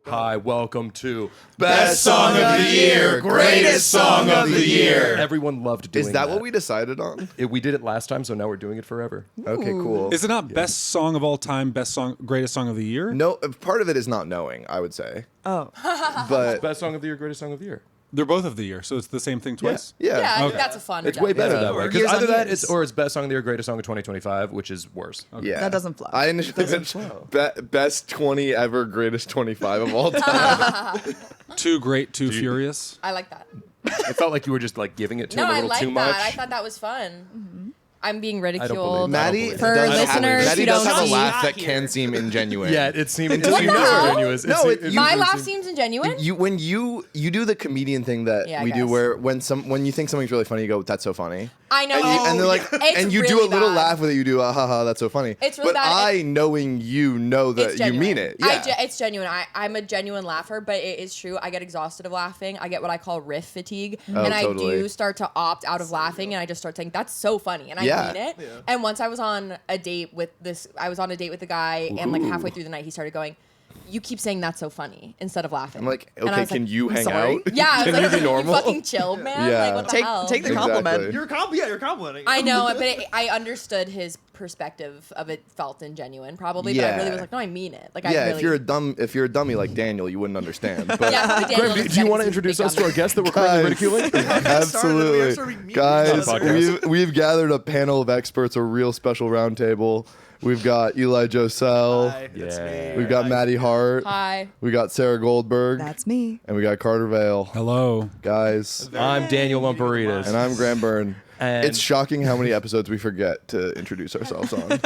Hi, welcome to Best Song of the Year, Greatest Song of the Year. Everyone loved doing that. Is that what we decided on? We did it last time, so now we're doing it forever. Okay, cool. Is it not best song of all time, greatest song of the year? No, part of it is not knowing, I would say. Oh. But Best song of the year, greatest song of the year. They're both of the year, so it's the same thing twice? Yeah, I think Okay. that's a fun. It's way better reduction. that way. Because Years either on that years. or it's best song of the year, greatest song of 2025, which is worse. yeah. That doesn't flow. I initially said best 20 ever, greatest 25 of all time. Too great, too furious. I like that. It felt like you were just like giving it to No, him a I little like too that. much. I thought that was fun. I'm being believe ridiculed. it. Maddie For does listeners Maddie who does don't have a see- laugh that can seem ingenuine. Yeah, it seemed What the hell? ingenuous. No, My laugh seems ingenuine. When you do the comedian thing that Yeah, I we do, guess. where when you think something's really funny, you go, "That's so funny." I know. And they're like, It's and you do really a little bad. laugh with it. You do, haha, that's so funny. It's really but bad. I, knowing you, know that It's you genuine. mean it. Yeah. It's genuine. I'm a genuine laugher, but it is true. I get exhausted of laughing. I get what I call riff fatigue, and I totally. do start to opt out of laughing, and I just start saying, "That's so funny," and I Yeah. mean it. Yeah. And once I was on a date with a guy, and like halfway through the night, he started going, "You keep saying that's so funny," instead of laughing. I'm like, And I okay, was can like, you "I'm hang sorry." out? Yeah, I was Can like, you be normal? You fucking chill, man. Yeah. Like, what the hell? Take the compliment. Exactly. You're complimenting. I know, but I understood his perspective of it felt ingenuine, probably. But I really Yeah. was like, no, I mean it. Like, Yeah, I really, if you're a dummy like Daniel, you wouldn't understand. But Yeah, probably Daniel Graham, was do you want to getting introduce big us to our dummy. guest that we're currently ridiculing? Absolutely. Guys, Podcast. we've gathered a panel of experts, a real special roundtable. We've got Eli Josel. Hi, that's Yeah. me. We've got Madi Hart. Hi. We got Sarah Goldberg. That's me. And we got Carter Vail. Hello. Guys. I'm Daniel Lumperitas. And I'm Graham Byrne. And- It's shocking how many episodes we forget to introduce ourselves on.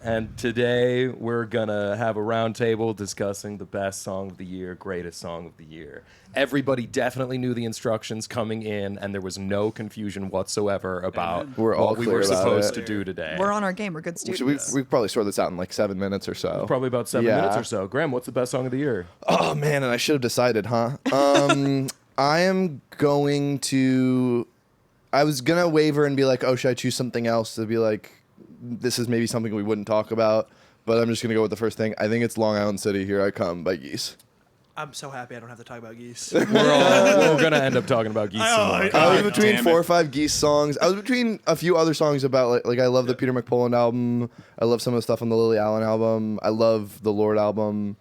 And today we're going to have a roundtable discussing the best song of the year, greatest song of the year. Everybody definitely knew the instructions coming in, and there was no confusion whatsoever about We're all what we clear were about supposed it. to do today. We're on our game. We're good students. we probably sort this out in like 7 minutes or so. Probably about 7 Yeah. minutes or so. Graham, what's the best song of the year? Oh, man, and I should have decided, huh? I am going to... I was going to waver and be like, oh, should I choose something else to be like, this is maybe something we wouldn't talk about, but I'm just going to go with the first thing. I think it's Long Island City, Here I Come by Geese. I'm so happy I don't have to talk about Geese. We're going to end up talking about Geese some more. I was between damn 4 it. or 5 Geese songs. I was between a few other songs about, like I love the Peter McPullen album. I love some of the stuff on the Lily Allen album. I love the Lorde album.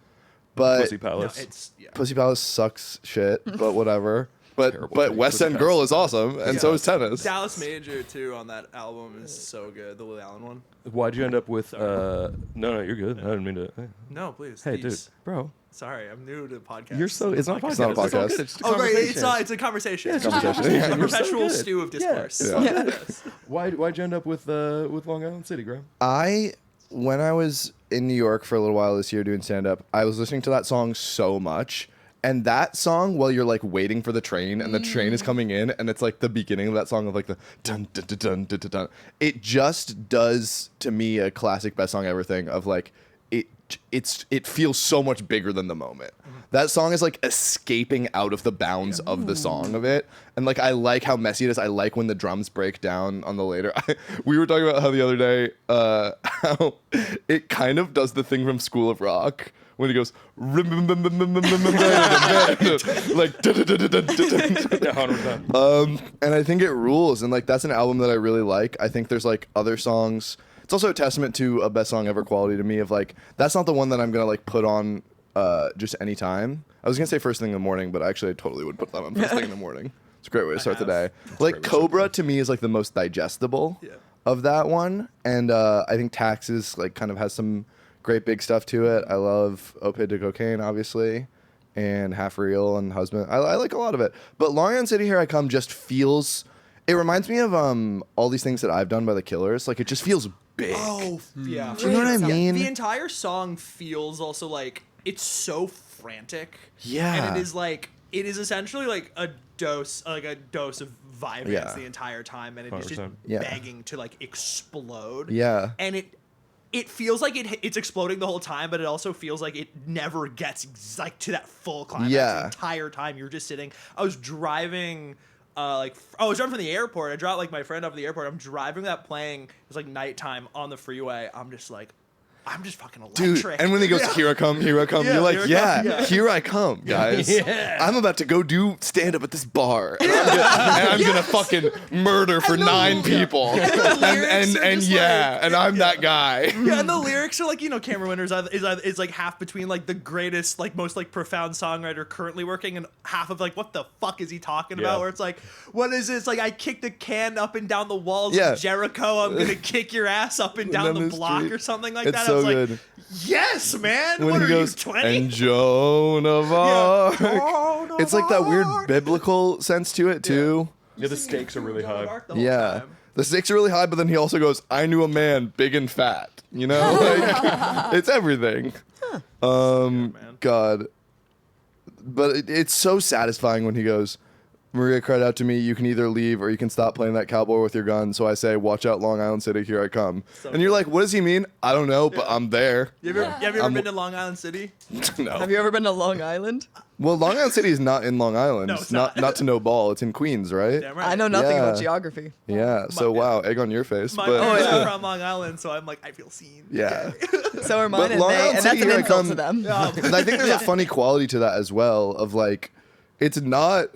But Pussy Palace. Pussy Palace sucks shit, but whatever. Terrible But thing. West Pussy End Palace. Girl is awesome, and so is Tennis. Dallas Major too on that album is so good. The Lily Allen one. Why'd you end up with... No, you're good. I didn't mean to... No, please. Hey, dude. Geese. Bro. Sorry, I'm new to the podcast. You're so... It's not a podcast. It's not a all podcast. good. It's just a Oh, right. conversation. It's not. It's a conversation. Yeah, It's it's a conversation. a Yeah, you're so perpetual good. stew of discourse. Yeah. Yes. Why'd you end up with Long Island City, Graham? When I was in New York for a little while this year doing stand-up, I was listening to that song so much. And that song, while you're like waiting for the train and the train is coming in, and it's like the beginning of that song of like the dun dun dun dun dun dun, dun, it just does to me a classic best song ever thing of like it feels so much bigger than the moment. That song is like escaping out of the bounds of the song of it, and like I like how messy it is. I like when the drums break down on the later. We were talking about how the other day how it kind of does the thing from School of Rock. When he goes, like, and I think it rules, and like that's an album that I really like. I think there's like other songs. It's also a testament to a best song ever quality to me of like that's not the one that I'm gonna like put on just any time. I was gonna say first thing in the morning, but actually I totally would put that on first thing in the morning. It's a great way to start the day. Like Cobra to me is like the most digestible of that one, and I think Taxes like kind of has some great big stuff to it. I love Opid to Cocaine, obviously, and Half Real and Husband. I like a lot of it. But Long Island City, Here I Come just feels... It reminds me of all these things that I've done by the Killers. Like, it just feels big. Oh, yeah. Do you know what I mean? The entire song feels also like it's so frantic. Yeah. And it is essentially like a dose of Vyvanse Yeah. the entire time, and it is just 100%. Yeah. begging to like explode. Yeah. And it feels like it's exploding the whole time, but it also feels like it never gets like to that full climax. Yeah. The entire time you're just sitting. I was driving I was driving from the airport. I dropped like my friend off at the airport. I'm driving that playing. It was like nighttime on the freeway. I'm just fucking electric. Dude, and when he goes, here I come, Yeah, you're like, here I yeah, come, yeah. here I come, guys. Yeah. I'm about to go do stand up at this bar, and I'm gonna fucking murder for 9 people, lyrics are and just yeah, like- and I'm that guy. Yeah, and the lyrics are like, Cameron Winter's is like half between like the greatest, like most like profound songwriter currently working, and half of like what the fuck is he talking Yeah. about? Where it's like, what is this? Like I kicked a can up and down the walls Yeah. of Jericho. I'm gonna kick your ass up and down down the the block street. or something like It's that. so I was good. like, yes, man. When What he are goes, you, 20? and Joan of Arc. Joan of It's like that weird Arc. biblical sense to it too. Yeah, the stakes are really Joan of high. Arc the whole Yeah. time. The stakes are really high, but then he also goes, I knew a man big and fat. You know? Like, it's everything. man. God. But it's so satisfying when he goes, Maria cried out to me, you can either leave or you can stop playing that cowboy with your gun. So I say, watch out, Long Island City, here I come. So and you're like, what does he mean? I don't know, but I'm there. Have you ever been to Long Island City? No. Have you ever been to Long Island? Well, Long Island City is not in Long Island. No, It's it's not. not. Not to no ball. It's in Queens, right? Damn right. I know nothing about Yeah. geography. Yeah. So wow, egg on your face. My but parents are from Long Island, so I'm like, I feel seen. yeah. So are mine, But and, Long they, Island and that's City, an here I insult come. to them. And I think there's a funny quality to that as well. Of like, it's not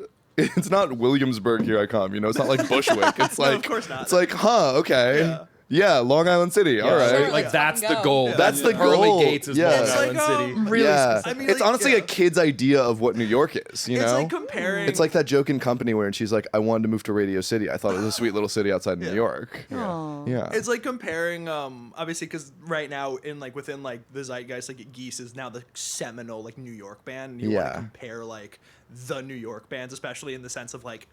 Williamsburg. Here I come. You know, it's not like Bushwick. It's No, like, of course not. It's like, huh? Okay. Yeah. Yeah, Long Island City. All right. Sure, Like Let's that's the fucking go. goal. Yeah. That's the Pearly goal. Gates is Yeah. Long It's Island like, City. Really yeah. specific. I mean, It's like, honestly yeah. a kid's idea of what New York is. You It's know. like comparing. It's like that joke in Company where she's like, I wanted to move to Radio City. I thought it was a sweet little city outside New York. Aw. Yeah. It's like comparing, obviously, because right now within the zeitgeist, like Geese is now the seminal like New York band. And you want Yeah. to compare like the New York bands, especially in the sense of like,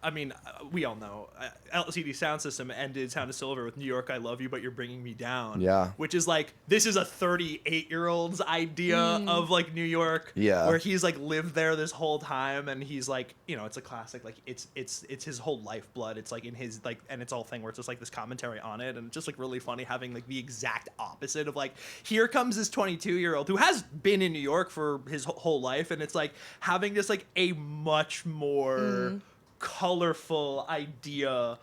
I mean, we all know LCD Sound System ended Sound of Silver with New York, I Love You, but You're Bringing Me Down. Yeah. Which is like, this is a 38-year-old's idea of like New York. Yeah. Where he's like lived there this whole time, and he's like, it's a classic. Like it's his whole lifeblood. It's like in his like, and it's all thing where it's just like this commentary on it, and it's just like really funny having like the exact opposite of like, here comes this 22-year-old who has been in New York for his whole life, and it's like having just like a much more colorful idea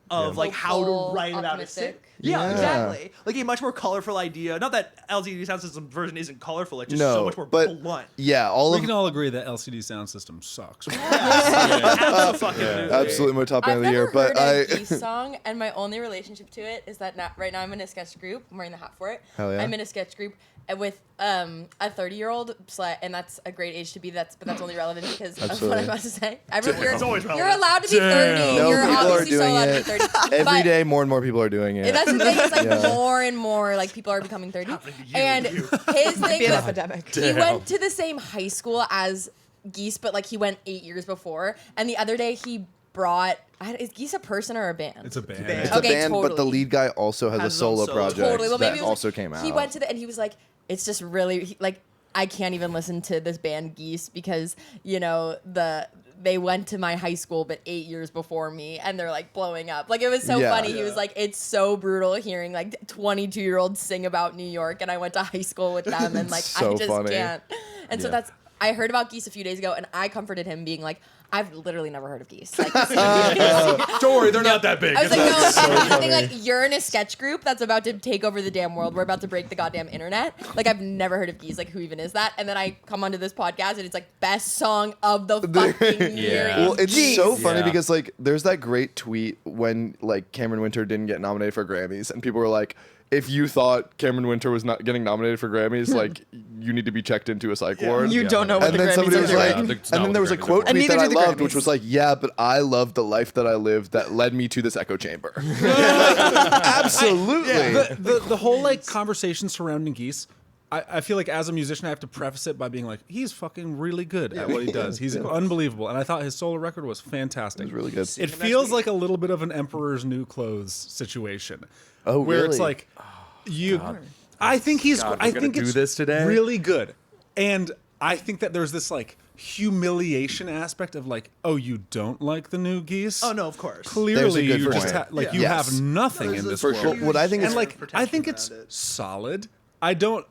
of like how Hopeful, to write about a optimistic. city. Yeah, Yeah. exactly. Like a much more colorful idea. Not that LCD Sound System version isn't colorful. It's just No, so much more but blunt. yeah, all We of can all agree that LCD sound system sucks. Absolutely. absolutely my top band I've of the year, never but heard I a Geese song, and my only relationship to it is that right now I'm in a sketch group. I'm wearing the hat for it. Hell yeah. I'm in a sketch group with a 30-year-old, and that's a great age to be. But that's only relevant because of what Absolutely. I'm about to say. It's always You're relevant. allowed to be 30. No, You're people are obviously so doing allowed it. to be 30. every But day more and more people are doing it. that's the thing. It's like Yeah. more and more like people are becoming 30. Happening to you, And you. his thing Be an was epidemic. he went to the same high school as Geese, but like he went 8 years before. And the other day he brought. Is Geese a person or a band? It's a band. It's Okay, a band, but the totally. lead guy also has a Has his own solo solo. project Totally. Well, maybe that it was also like- came out. He went to and he was like, it's just really like I can't even listen to this band Geese because they went to my high school but 8 years before me and they're like blowing up. Like it was so Yeah. funny. He was like, it's so brutal hearing like 22-year-olds sing about New York and I went to high school with them and like So I just funny. can't. And so Yeah. I heard about Geese a few days ago and I comforted him being like, I've literally never heard of Geese. Like, Don't worry, they're not that big. I was like, no, so I think funny. like you're in a sketch group that's about to take over the damn world. We're about to break the goddamn internet. Like I've never heard of Geese. Like who even is that? And then I come onto this podcast and it's like best song of the fucking year. Yeah. Well, it's Geese. so funny Yeah. because like there's that great tweet when like Cameron Winter didn't get nominated for Grammys and people were like, if you thought Cameron Winter was not getting nominated for Grammys, like you need to be checked into a psych ward. You don't know what And the then Grammys somebody are was doing. like, Yeah, that's not and then what there was the a Grammys are quote for. And tweet neither that I do the loved, which Grammys. was like, yeah, but I love the life that I lived that led me to this echo chamber. Absolutely. The whole like conversation surrounding Geese, I feel like as a musician I have to preface it by being like, he's fucking really good at what he does. He's unbelievable, and I thought his solo record was fantastic. It was really good. It feels like a little bit of an Emperor's New Clothes situation. Oh, where it's really? like I think he's. God, we're I gonna think do it's this today? really good, and I think that there's this like humiliation aspect of like, oh, you don't like the new Geese? Oh no, of course. Clearly, good you just point. like Yeah. you Yes. have nothing in this For world. sure. What I think and is like I think it's Protection around it. solid. I don't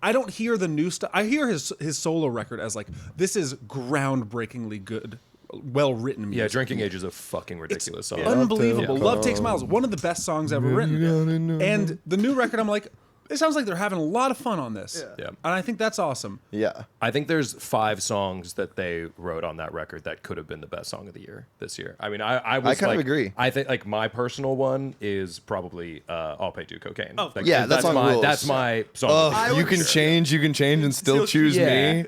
I don't hear the new stuff. I hear his solo record as like, this is groundbreakingly good well written music. Yeah, Drinking Age is a fucking ridiculous song. Unbelievable. Yeah. Love Takes Miles. One of the best songs ever written. And the new record, I'm like, it sounds like they're having a lot of fun on this. Yeah. And I think that's awesome. Yeah. I think there's 5 songs that they wrote on that record that could have been the best song of the year this year. I mean, I was I kind of like, agree. I think like my personal one is probably "I'll Pay Do Cocaine." Oh, Like, yeah, that song my rules. that's my song. of the year. You can change, and still choose me.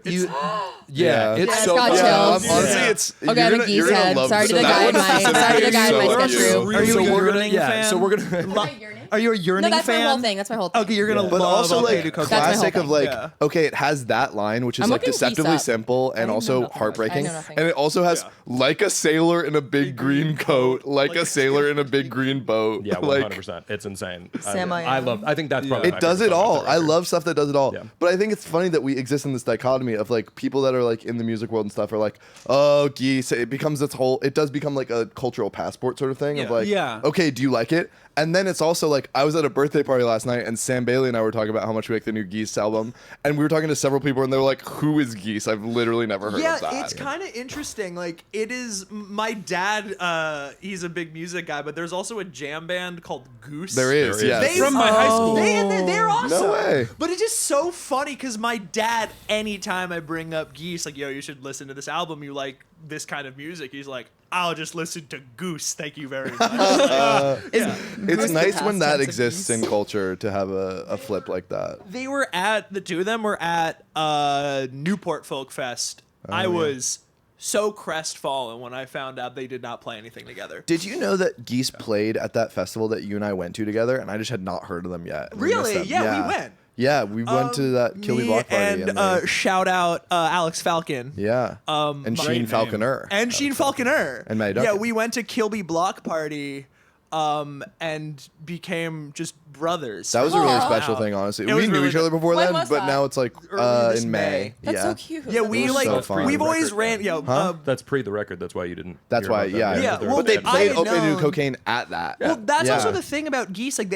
Yeah, it's it's so got fun. chills. Honestly, it's Okay, I'm a Geese head. Sorry to the guy in my sketch group. Are you So a we're gonna, yearning yeah, fan? so we're gonna. Are you a yearning No, that's fan? my whole thing. That's my whole thing. Okay, you're gonna But love also I'll Pay like Do Cocaine. classic whole of thing. like Yeah. okay, it has that line which is I'm like looking Geese deceptively up. simple and know also nothing about it. heartbreaking, I know nothing. and it also has like a sailor in a big green coat, like a sailor in a big green boat. Yeah, like 100%. It's insane. Sam, I love. I think that's probably my it does favorite it song off all. the I record. love stuff that does it all. Yeah. But I think it's funny that we exist in this dichotomy of like people that are like in the music world and stuff are like, oh, Geese. It becomes this whole. It does become like a cultural passport sort of thing of Yeah. like, Yeah. okay, do you like it? And then it's also like I was at a birthday party last night and Sam Bailey and I were talking about how much we like the new Geese album, and we were talking to several people and they were like, "Who is Geese? I've literally never heard of that." It's kind of interesting. Like, it is. My dad, he's a big music guy, but there's also a jam band called Goose. There is, There is. yes. From my high school. They're awesome. No way. But it's just so funny because my dad, anytime I bring up Geese, like, yo, you should listen to this album. You like this kind of music? He's like, I'll just listen to Goose. Thank you very much. It's nice past when that tense of exists Geese. in culture to have a flip like that. They were at the two of them were at Newport Folk Fest. I was so crestfallen when I found out they did not play anything together. Did you know that Geese played at that festival that you and I went to together, and I just had not heard of them yet? We missed Really? them. Yeah, we went. Yeah, we went to that Kill Me Me Block party. and they- shout out Alex Falcon. yeah. And Great Sheen name. Falconer. And Sheen Falconer. And Maddie Yeah, Duncan. we went to Kilby Block Party and became just brothers. That was a really Aw. special thing, honestly. It We was knew really each other before When then, was but that? now it's like Early this in May. May. That's yeah. so cute. Yeah, we was like so fun. we've always Record ran. then. Yo, That's pre the record. That's why you didn't. That's hear why, about yeah. that. Yeah, well, but they I played had Open New known- Cocaine at that. Well, that's Yeah. also the thing about Geese. Like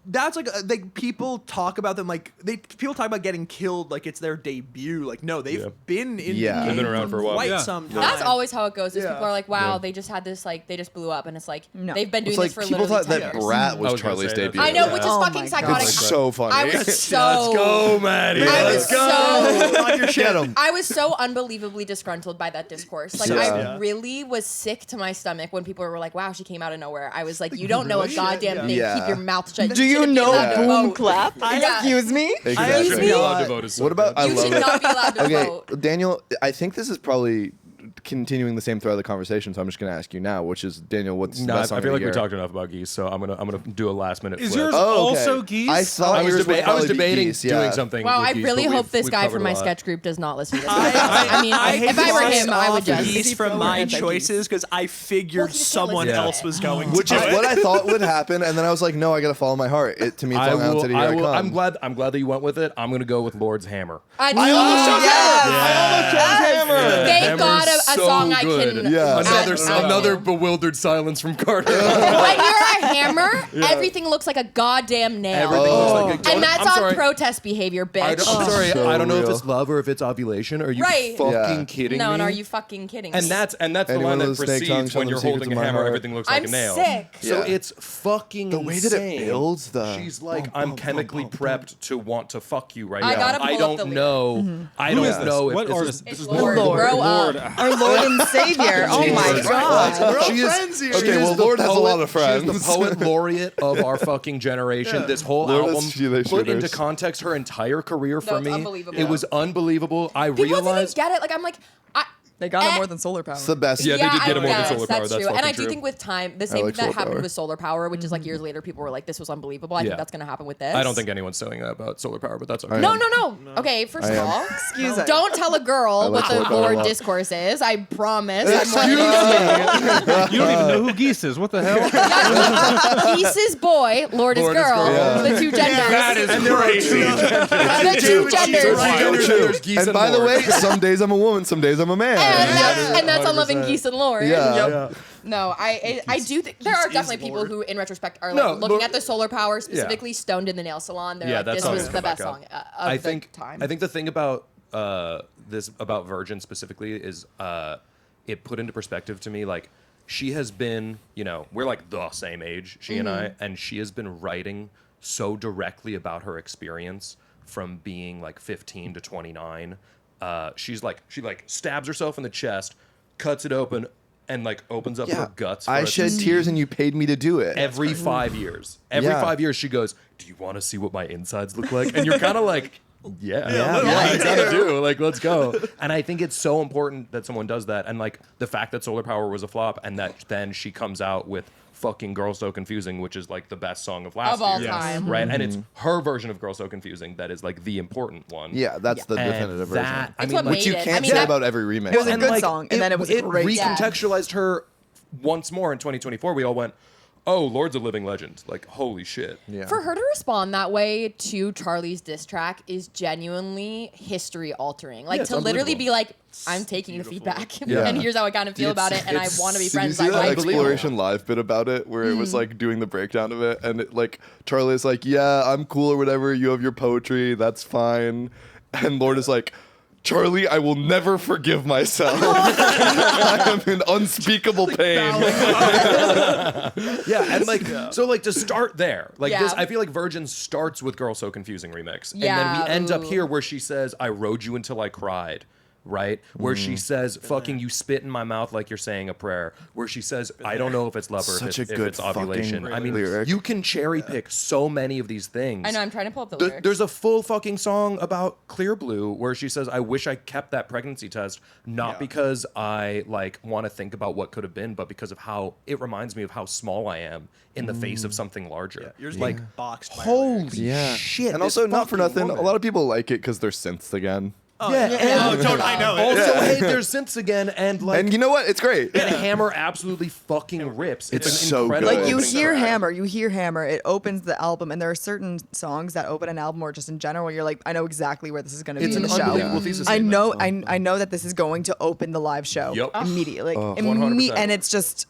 that's like people talk about them like people talk about getting killed like it's their debut. Like no, they've Yeah. been in Yeah. the They've game been around for a while. quite Yeah. some time. That's always how it goes. Is Yeah. people are like, wow, Yeah. they just had this, like, they just blew up. And it's like, No. they've been doing It's like this for people literally thought 10 that years. Brat I was was gonna Charlie's say debut. that. I know, which is Oh fucking my psychotic. It's so funny. I was Let's so... go, Maddie. I was Let's go. so... On your shit. Get 'em. I was so unbelievably disgruntled by that discourse. Like, Yeah. I Yeah. really was sick to my stomach when people were like, wow, she came out of nowhere. I was like, you don't know a goddamn thing. Yeah. Keep your mouth shut. Do you shouldn't be know allowed to boom vote. clap? Yeah. Excuse me? Exactly. Excuse me? Allowed to vote is so What about? good. I You love should it. not be allowed to Okay, vote. Daniel, I think this is probably continuing the same thread of the conversation, so I'm just going to ask you now, which is, Daniel, what's the No, best song I feel of like the we year? talked enough about Geese, so I'm gonna do a last minute. Is flip. yours Oh, okay. also Geese? I thought I was, yours would I was probably be debating Geese, doing yeah. something. Wow, with I Geese, really but hope we've this guy covered from a my lot. sketch group does not listen to this. I I mean, hate if I to were piss him, I would off just. Geese from my anti-Geese. choices because I figured he just someone can't listen else to it. was going Which to is do it. what I thought would happen, and then I was like, no, I got to follow my heart. To me, it's I Long Island will. City, here I come. I'm glad that you went with it. I'm gonna go with Lorde's Hammer. I Hammer. Thank Hammer's God a so song I good. can. Yeah. Another bewildered silence from Carter. When you're a hammer, everything looks like a goddamn nail. Everything looks like a And that's I'm on sorry. protest behavior, bitch. I'm sorry. So I don't know if real. it's love or if it's ovulation. Are you Right. fucking Yeah. kidding No, me? and are you fucking kidding And me? that's the Anyone line that with a snake tongue, precedes show when them you're secrets holding of a my hammer, heart. everything looks like I'm a nail. sick. Yeah. So it's fucking The way that it insane. builds the- She's like, I'm chemically prepped to want to fuck you right I now. gotta pull I up don't the know. I Who don't is this? know if What this artist? is. It's Lorde. Grow Lorde. up. Our Lord and Savior. Oh my Jesus God. Christ. She is- friends here. she Okay, is well, the Lorde has a lot of She is friends. the poet laureate of our fucking generation. This whole Lorde album has Sheila put into shooters. context her entire career for it's me. unbelievable. It was unbelievable. I People didn't realized. get it. Like, I'm like, They got it more than solar power. It's the best. Yeah, they did get I him more than guess, solar power. That's That's true. And I fucking do true. think with time, the same like that solar happened power. with solar power, which is like years later, people were like, this was unbelievable. I Yeah. think that's going to happen with this. I don't think anyone's saying that about solar power, but that's okay. No. Okay, first of am. all, Excuse me. don't tell a girl like what the solar power a Lorde lot. discourse is. I promise. You don't even know who Geese is. What the hell? Geese's boy, Lorde is Lorde is girl. girl. Yeah. The two genders. is crazy. The two genders. And by the way, some days I'm a woman, some days I'm a man. And that's on Loving Geese and Lorde. Yeah. No, I do think there are definitely people who, in retrospect, are like No, looking but- at the solar power, specifically Stoned in the Nail Salon. They're Yeah, like, that this song was is the gonna best back song up. of I the think time. I think the thing about this about Virgin specifically is it put into perspective to me, like, she has been, we're like the same age, she and I, and she has been writing so directly about her experience from being like 15 to 29. She stabs herself in the chest, cuts it open, and like opens up her guts. I shed tears and you paid me to do it. Every 5 years. Every 5 years she goes, do you want to see what my insides look like? And you're kind of like, yeah, I gotta do. Like, let's go. And I think it's so important that someone does that. And like the fact that Solar Power was a flop and that then she comes out with fucking Girl So Confusing, which is like the best song of last Of all year. time. Right? And it's her version of Girl So Confusing that is like the important one. Yeah, that's the And definitive version. that, I It's mean, what like, Which you made it. can't I mean, say that- about every remix. It was a and, good like, song, and then it was it great. recontextualized her once more in 2024. We all went, oh, Lorde's a living legend. Like, holy shit. Yeah. For her to respond that way to Charlie's diss track is genuinely history altering. Like, Yeah, it's to literally unbelievable. be like, I'm taking the feedback, Yeah. and here's how I kind of feel about it, and I it's- want to be Did you friends. see I that like Exploration Live bit about it where it was like doing the breakdown of it and it, like Charlie's like, yeah, I'm cool or whatever, you have your poetry, that's fine. And Lorde is like, Charlie, I will never forgive myself. I am in unspeakable pain. Yeah, and like, so like to start there, like Yeah. this, I feel like Virgin starts with Girl So Confusing remix. And Yeah, then we end up ooh. here where she says, I rode you until I cried. Right? Where she says, fucking, you spit in my mouth like you're saying a prayer. Where she says, I don't know if it's love or Such if a it's, good if it's ovulation. fucking I mean, lyric. you can cherry pick so many of these things. I know, I'm trying to pull up the lyrics. There's a full fucking song about Clear Blue where she says, I wish I kept that pregnancy test, not because I like want to think about what could have been, but because of how it reminds me of how small I am in the face of something larger. Yours Like, like boxed. by holy Yeah. shit. And this also, not for fucking nothing, woman. a lot of people like it because they're synths again. Yeah, and I know it. also, hey, there's synths again, and like, And you know what? It's great. and Hammer absolutely fucking rips. It's It's an so incredible good. Like you opening hear track. Hammer, it opens the album, and there are certain songs that open an album or just in general where you're like, I know exactly where this is going to be It's in an the show. unbelievable thesis I statement. know, I know that this is going to open the live show Yep. immediately. Like, 100%. and it's just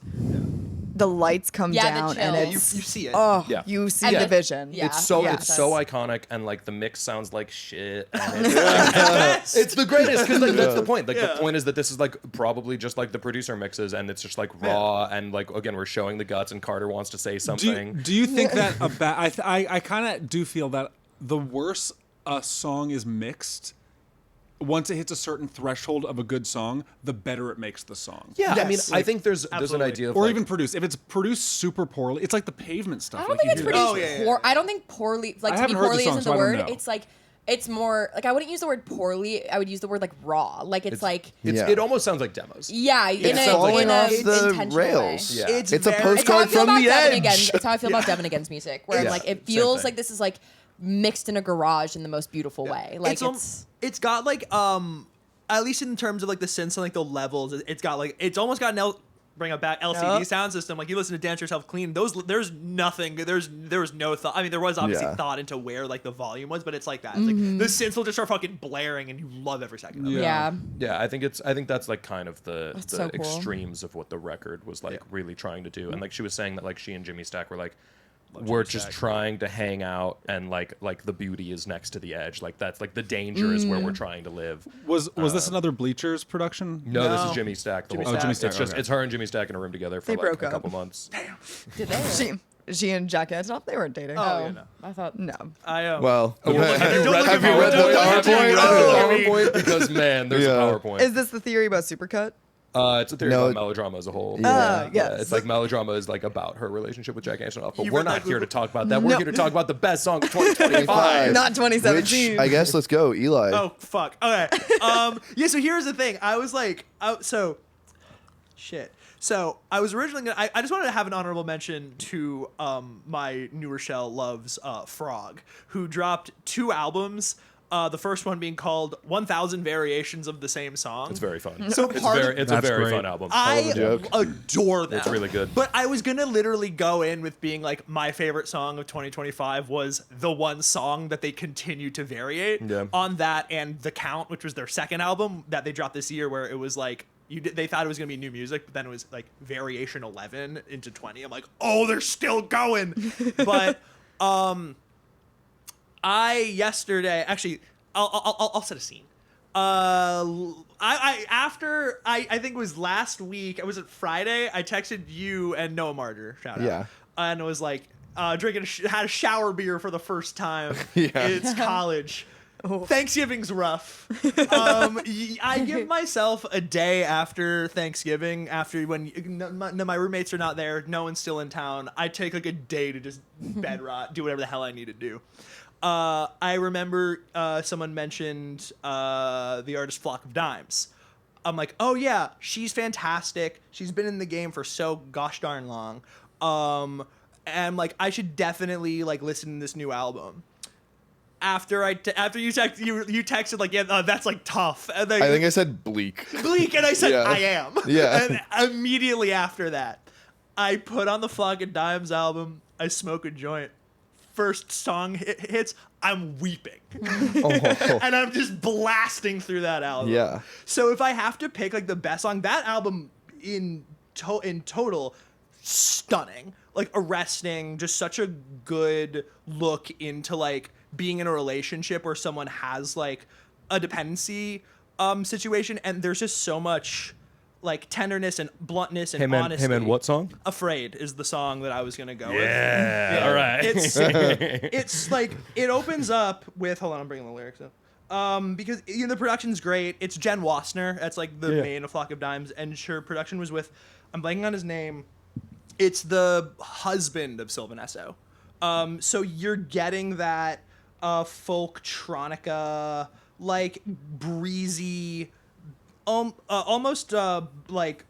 the lights come Yeah, the down, and chills. it's You see it. oh, Yeah. you see And the the- vision. yeah. It's so Yes. it's so iconic, and like the mix sounds like shit. And it's the greatest because like that's the point. Like the point is that this is like probably just like the producer mixes, and it's just like raw and like again we're showing the guts, and Carter wants to say something. Do you think that I kind of do feel that the worse a song is mixed, once it hits a certain threshold of a good song, the better it makes the song. Yeah, I mean, Yes. I think there's an Absolutely. idea of Or like, even produced. If it's produced super poorly, it's like the Pavement stuff. I don't like think you it's hear produced that- Oh, yeah, yeah, poor. I don't think poorly, like I to me, haven't heard the poorly song, isn't so the I don't word. know. It's like, it's more, like I wouldn't use the word poorly. I would use the word like raw. Like it's like, Yeah. it almost sounds like demos. yeah, in sounds a, like in off a the intentional rails. way. Yeah. It's It's a very- It's how I postcard feel from about the Devin edge. Against. It's how I feel about Devin Against music, where I'm Yeah. like, it Same feels thing. like this is like mixed in a garage in the most beautiful way. Like it's got like at least in terms of like the synths and like the levels, it's got like it's almost got an bring it back LCD Yep. sound system. Like you listen to Dance Yourself Clean, there's nothing. There was no thought. I mean, there was obviously Yeah. thought into where like the volume was, but it's like that. It's like the synths will just start fucking blaring, and you love every second of it. yeah. Yeah, I think that's like kind of the so cool. extremes of what the record was like Yeah. really trying to do. And like she was saying that like she and Jimmy Stack were like Love we're Jimmy just Stack. trying to hang out and like the beauty is next to the edge. Like that's like the danger is where we're trying to live. Was this another Bleachers production? No, this No. is Jimmy Stack. The Jimmy whole Stack. time. Jimmy Stack, It's just okay. it's her and Jimmy Stack in a room together for They like broke a up. couple months. Did they? She and Jack Antonoff, they weren't dating. Oh, yeah, no. I thought. No. I Well, Have you read have you read the PowerPoint? PowerPoint? Because man, there's Yeah. a PowerPoint. Is this the theory about Supercut? It's a theory No. about melodrama as a whole. Yes. It's like melodrama is like about her relationship with Jack Antonoff, but You we're read not that here to Google- talk about that. We're No. here to talk about the best song of 2025. Not Which, 2017. I guess, let's go, Eli. Oh fuck. Okay. Yeah. So here's the thing. I was like, shit. So I was originally gonna. I just wanted to have an honorable mention to my New Rochelle loves Frog, who dropped 2 albums. The first one being called 1000 Variations of the Same Song. It's very fun. So it's part of- very, it's a That's very great. fun album. I joke. adore that. It's really good. But I was gonna literally go in with being like my favorite song of 2025 was the one song that they continue to variate Yeah. on that and The Count, which was their second album that they dropped this year, where it was like they thought it was gonna be new music, but then it was like Variation 11 into 20. I'm like, oh, they're still going. But I yesterday actually I'll set a scene. I think it was last week. Was it Friday? I texted you and Noah Marger. Shout out. Yeah. And it was like drinking had a shower beer for the first time. Yeah. It's college. Thanksgiving's rough. I give myself a day after Thanksgiving, after when my roommates are not there, no one's still in town. I take like a day to just bed rot, do whatever the hell I need to do. I remember someone mentioned the artist Flock of Dimes. I'm like, oh yeah, she's fantastic. She's been in the game for so gosh darn long. And like, I should definitely like listen to this new album. After you texted like, yeah, that's like tough. And then, I think I said bleak. Bleak, and I said Yeah. I am. Yeah. And immediately after that, I put on the Flock of Dimes album. I smoke a joint. First song hits, I'm weeping. And I'm just blasting through that album. Yeah. So if I have to pick like the best song, that album in total, stunning. Like arresting, just such a good look into like being in a relationship where someone has like a dependency situation, and there's just so much like tenderness and bluntness and honesty. Him and what song? Afraid is the song that I was gonna go with. Yeah. All right. It's like it opens up with hold on, I'm bringing the lyrics up. Because you know the production's great. It's Jen Wassner. That's like the main of Flock of Dimes, and her production was with I'm blanking on his name. It's the husband of Sylvan Esso. So you're getting that folktronica, like breezy, almost like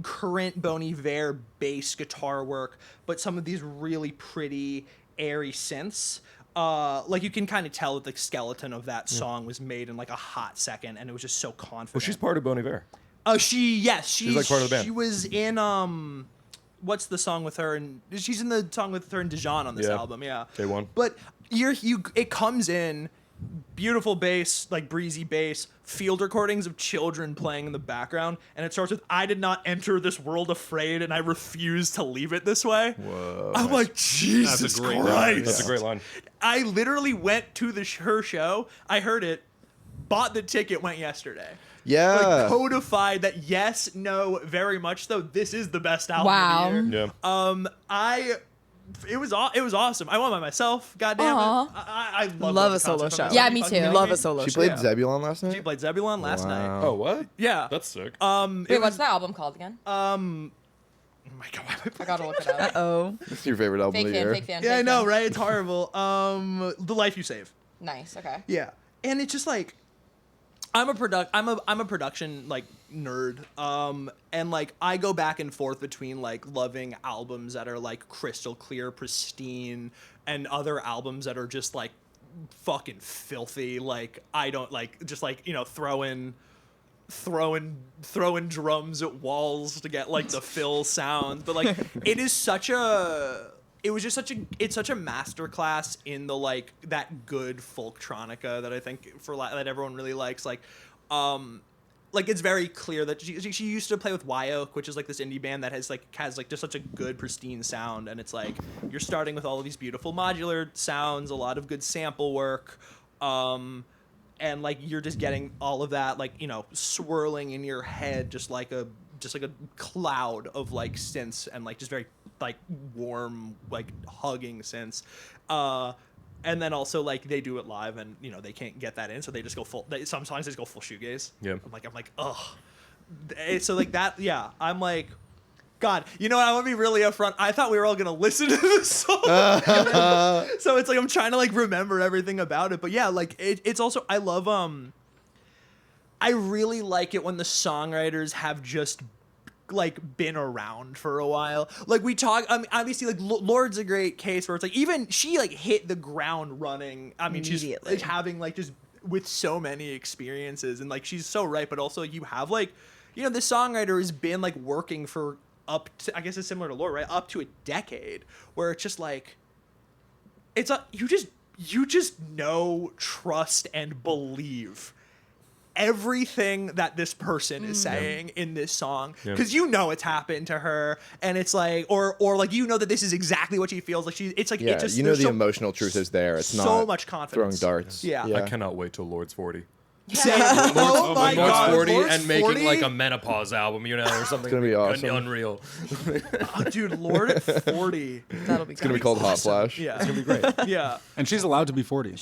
current Bon Iver bass guitar work, but some of these really pretty airy synths. Like you can kind of tell that the skeleton of that song was made in like a hot second, and it was just so confident. Well, she's part of Bon Iver. She's like part of the band. She was in what's the song with her? And she's in the song with her and Dijon on this album. Yeah, K1. But it comes in beautiful bass, like breezy bass, field recordings of children playing in the background, and it starts with "I did not enter this world afraid, and I refuse to leave it this way." Whoa. I'm like, Jesus That's a great Christ! line. That's a great line. I literally went to her show. I heard it, bought the ticket, went yesterday. Yeah. Like codified that yes, no, very much so. This is the best album of the year. Yeah. It was awesome. I went by myself. Goddamn Aw. it! I Love going a to solo concerts. show. I'm Yeah, like, me fucking too. kidding Love me? a solo She show. played Zebulon last night? She played Zebulon last night. Oh, what? Yeah. That's sick. Wait, what's the album called again? Oh my god, why am I I gotta look it up. Uh-oh. It's your favorite album Fake of the fan, year. fake fan. Yeah, I fake know, fan. right? It's horrible. The Life You Save. Nice. Okay. Yeah, and it's just like I'm a production like nerd. And like I go back and forth between like loving albums that are like crystal clear, pristine, and other albums that are just like fucking filthy. Like I don't like just like, you know, throwing drums at walls to get like the fill sound. But like it's such a masterclass in the like that good folktronica that I think that everyone really likes. Like it's very clear that she used to play with Wyoke, which is like this indie band that has just such a good pristine sound, and it's like you're starting with all of these beautiful modular sounds, a lot of good sample work, and like you're just getting all of that like, you know, swirling in your head just like a cloud of like synths and like just very like warm like hugging synths. And then also like they do it live, and you know they can't get that in, so they just go full. Sometimes they just go full shoegaze. Yeah. I'm like, ugh. So like that, yeah. I'm like, God, you know what? I want to be really upfront. I thought we were all gonna listen to this song, so it's like I'm trying to like remember everything about it. But yeah, like it's also I love I really like it when the songwriters have just like been around for a while. Like we talk, I mean, obviously like Lorde's a great case where it's like even she like hit the ground running. I mean, she's like having like just with so many experiences, and like she's so right, but also you have like, you know, this songwriter has been like working for up to, I guess it's similar to Lorde, right? Up to a decade, where it's just like you just know, trust, and believe everything that this person is saying in this song, because you know it's happened to her, and it's like or like you know that this is exactly what she feels like. It's like Yeah, it just you know the emotional truth is there. It's so not much confidence throwing darts. Yeah. I cannot wait till Lorde's 40. Oh my When Lord's God, 40 Lord's and making 40? like a menopause album, or something. It's gonna be awesome. Unreal. Oh, dude, Lorde at 40. That'll be It's gonna great. be called Hot Flash. Yeah, It's gonna be great. yeah. And she's allowed to be 40.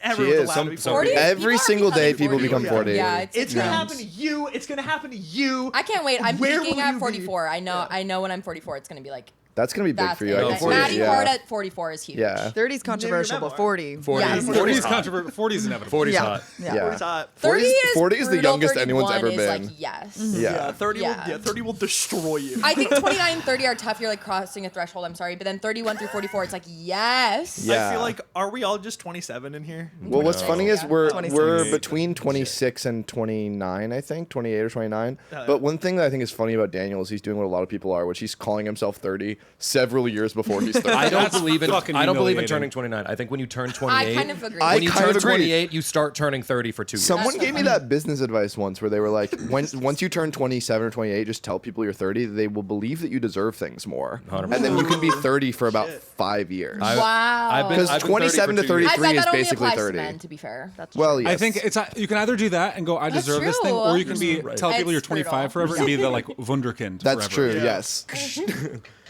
Everyone's is. allowed Some- to be some 40. people- Every People are single day, becoming people become 40. Yeah, It's gonna trend. happen to you. It's gonna happen to you. I can't wait. I'm Where peaking will at you 44. I know when I'm 44, it's gonna be like That's gonna be big that's for you. it. I No, can 40, see it, Madi yeah. Hart at 44 is huge. Yeah. 30 is controversial, but memoir. 40. 40. Yeah, 40 is 40's hot. controversial. 40 is inevitable. 40's Yeah. hot. Yeah. Yeah. 40's hot. 30 is 40 is the brutal, youngest anyone's 31 ever is been. like yes. Yeah. 30 Yeah. will 30 will destroy you. I think 29 and 30 are tough. You're like crossing a threshold. I'm sorry, but then 31 through 44, it's like yes. Yeah. I feel like are we all just 27 in here? Well, what's funny is Yeah. we're 26. between 26 and 29, I think, 28 or 29. yeah. But one thing that I think is funny about Daniel is he's doing what a lot of people are, which he's calling himself 30 several years before he's 30. I don't That's believe in. fucking I don't believe in humiliating. turning 29. I think when you turn 28, I kind of agree. I when you kind turn of agree. 28, you start turning 30 for 2 years. Someone That's so gave me funny. that business advice once where they were like, once you turn 27 or 28, just tell people you're 30. They will believe that you deserve things more. 100%. And then you can be 30 for about 5 years. Wow. I've been- Because I've been 27 to 30 for 2 years. I 33 bet is that only basically applies 30. to men, to be fair. That's Well, yes. I think it's you can either do that and go, I That's deserve this thing, true. or you can be Right. tell people It's you're 25 brutal. forever and be the like wunderkind. That's forever. true, Yeah. yes.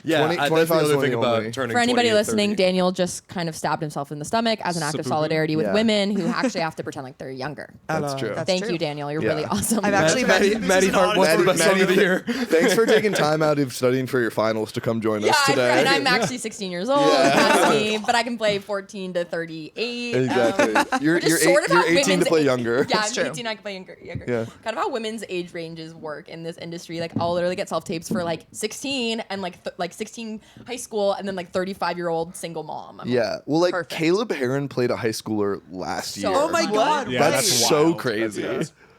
Yeah, 20 that's 25 the is other one thing of the about only- turning For anybody 28, listening, 30. Daniel just kind of stabbed himself in the stomach as an act of Seppuku? solidarity with Yeah. women who actually have to pretend like they're younger. That's true. That's Thank true. you, Daniel. You're Yeah. really awesome. I've actually Maddie, been. Madi an Hart, what's the honest- best song of the year? Thanks for taking time out of studying for your finals to come join Yeah, us today. and I'm actually 16 years old. Past me, but I can play 14 to 38. Exactly. You're, just you're, sort of how 18 to women's play age- younger. Yeah, That's I'm true. 18. I can play younger. Yeah. Kind of how women's age ranges work in this industry. Like I'll literally get self tapes for like 16 and like 16 high school, and then like 35-year-old single mom. I'm like, Yeah. Well, like Perfect. Caleb Heron played a high schooler last So year. Oh my funny. God. Yeah, That's that's so wild. crazy.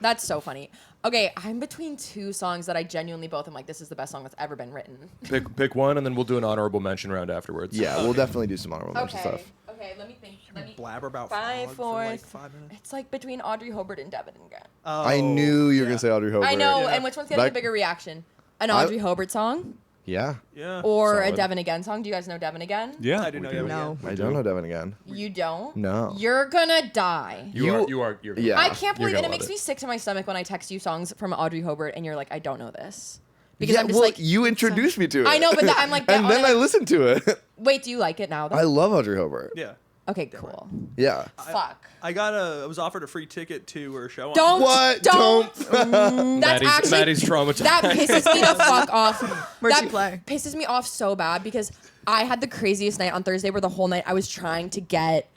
That's so funny. Okay, I'm between two songs that I genuinely both am like, this is the best song that's ever been written. Pick one, and then we'll do an honorable mention round afterwards. Yeah, we'll definitely do some honorable mention Okay. stuff. Okay, let me think. Let me. Blabber about Five, frog four. for like 5 minutes. It's like between Audrey Hobert and Devin and Grant. Oh, I knew you were yeah. gonna say Audrey Hobert. I know, Yeah. and which one's getting a That- bigger reaction? An Audrey Hobert song Yeah. Yeah. or a Solid. Devin Again song? Do you guys know Devin Again? Yeah, I do know. Yeah, No. I don't know Devin again. You don't? No. You're gonna die. You're Yeah. I can't believe You're it. gonna It makes love me sick to my stomach when I text you songs from Audrey Hobert and you're like, I don't know this. Because Yeah, I'm just well, like, you introduced me to it. I know, but I'm like, and then I listened to it. wait, do you like it now? Though? I love Audrey Hobert. Yeah. Okay, cool. Yeah. Fuck. I was offered a free ticket to her show. Don't. What? Don't. That's actually. Maddie's traumatized. That pisses me the fuck off. Where'd that she play? Pisses me off so bad because I had the craziest night on Thursday where the whole night I was trying to get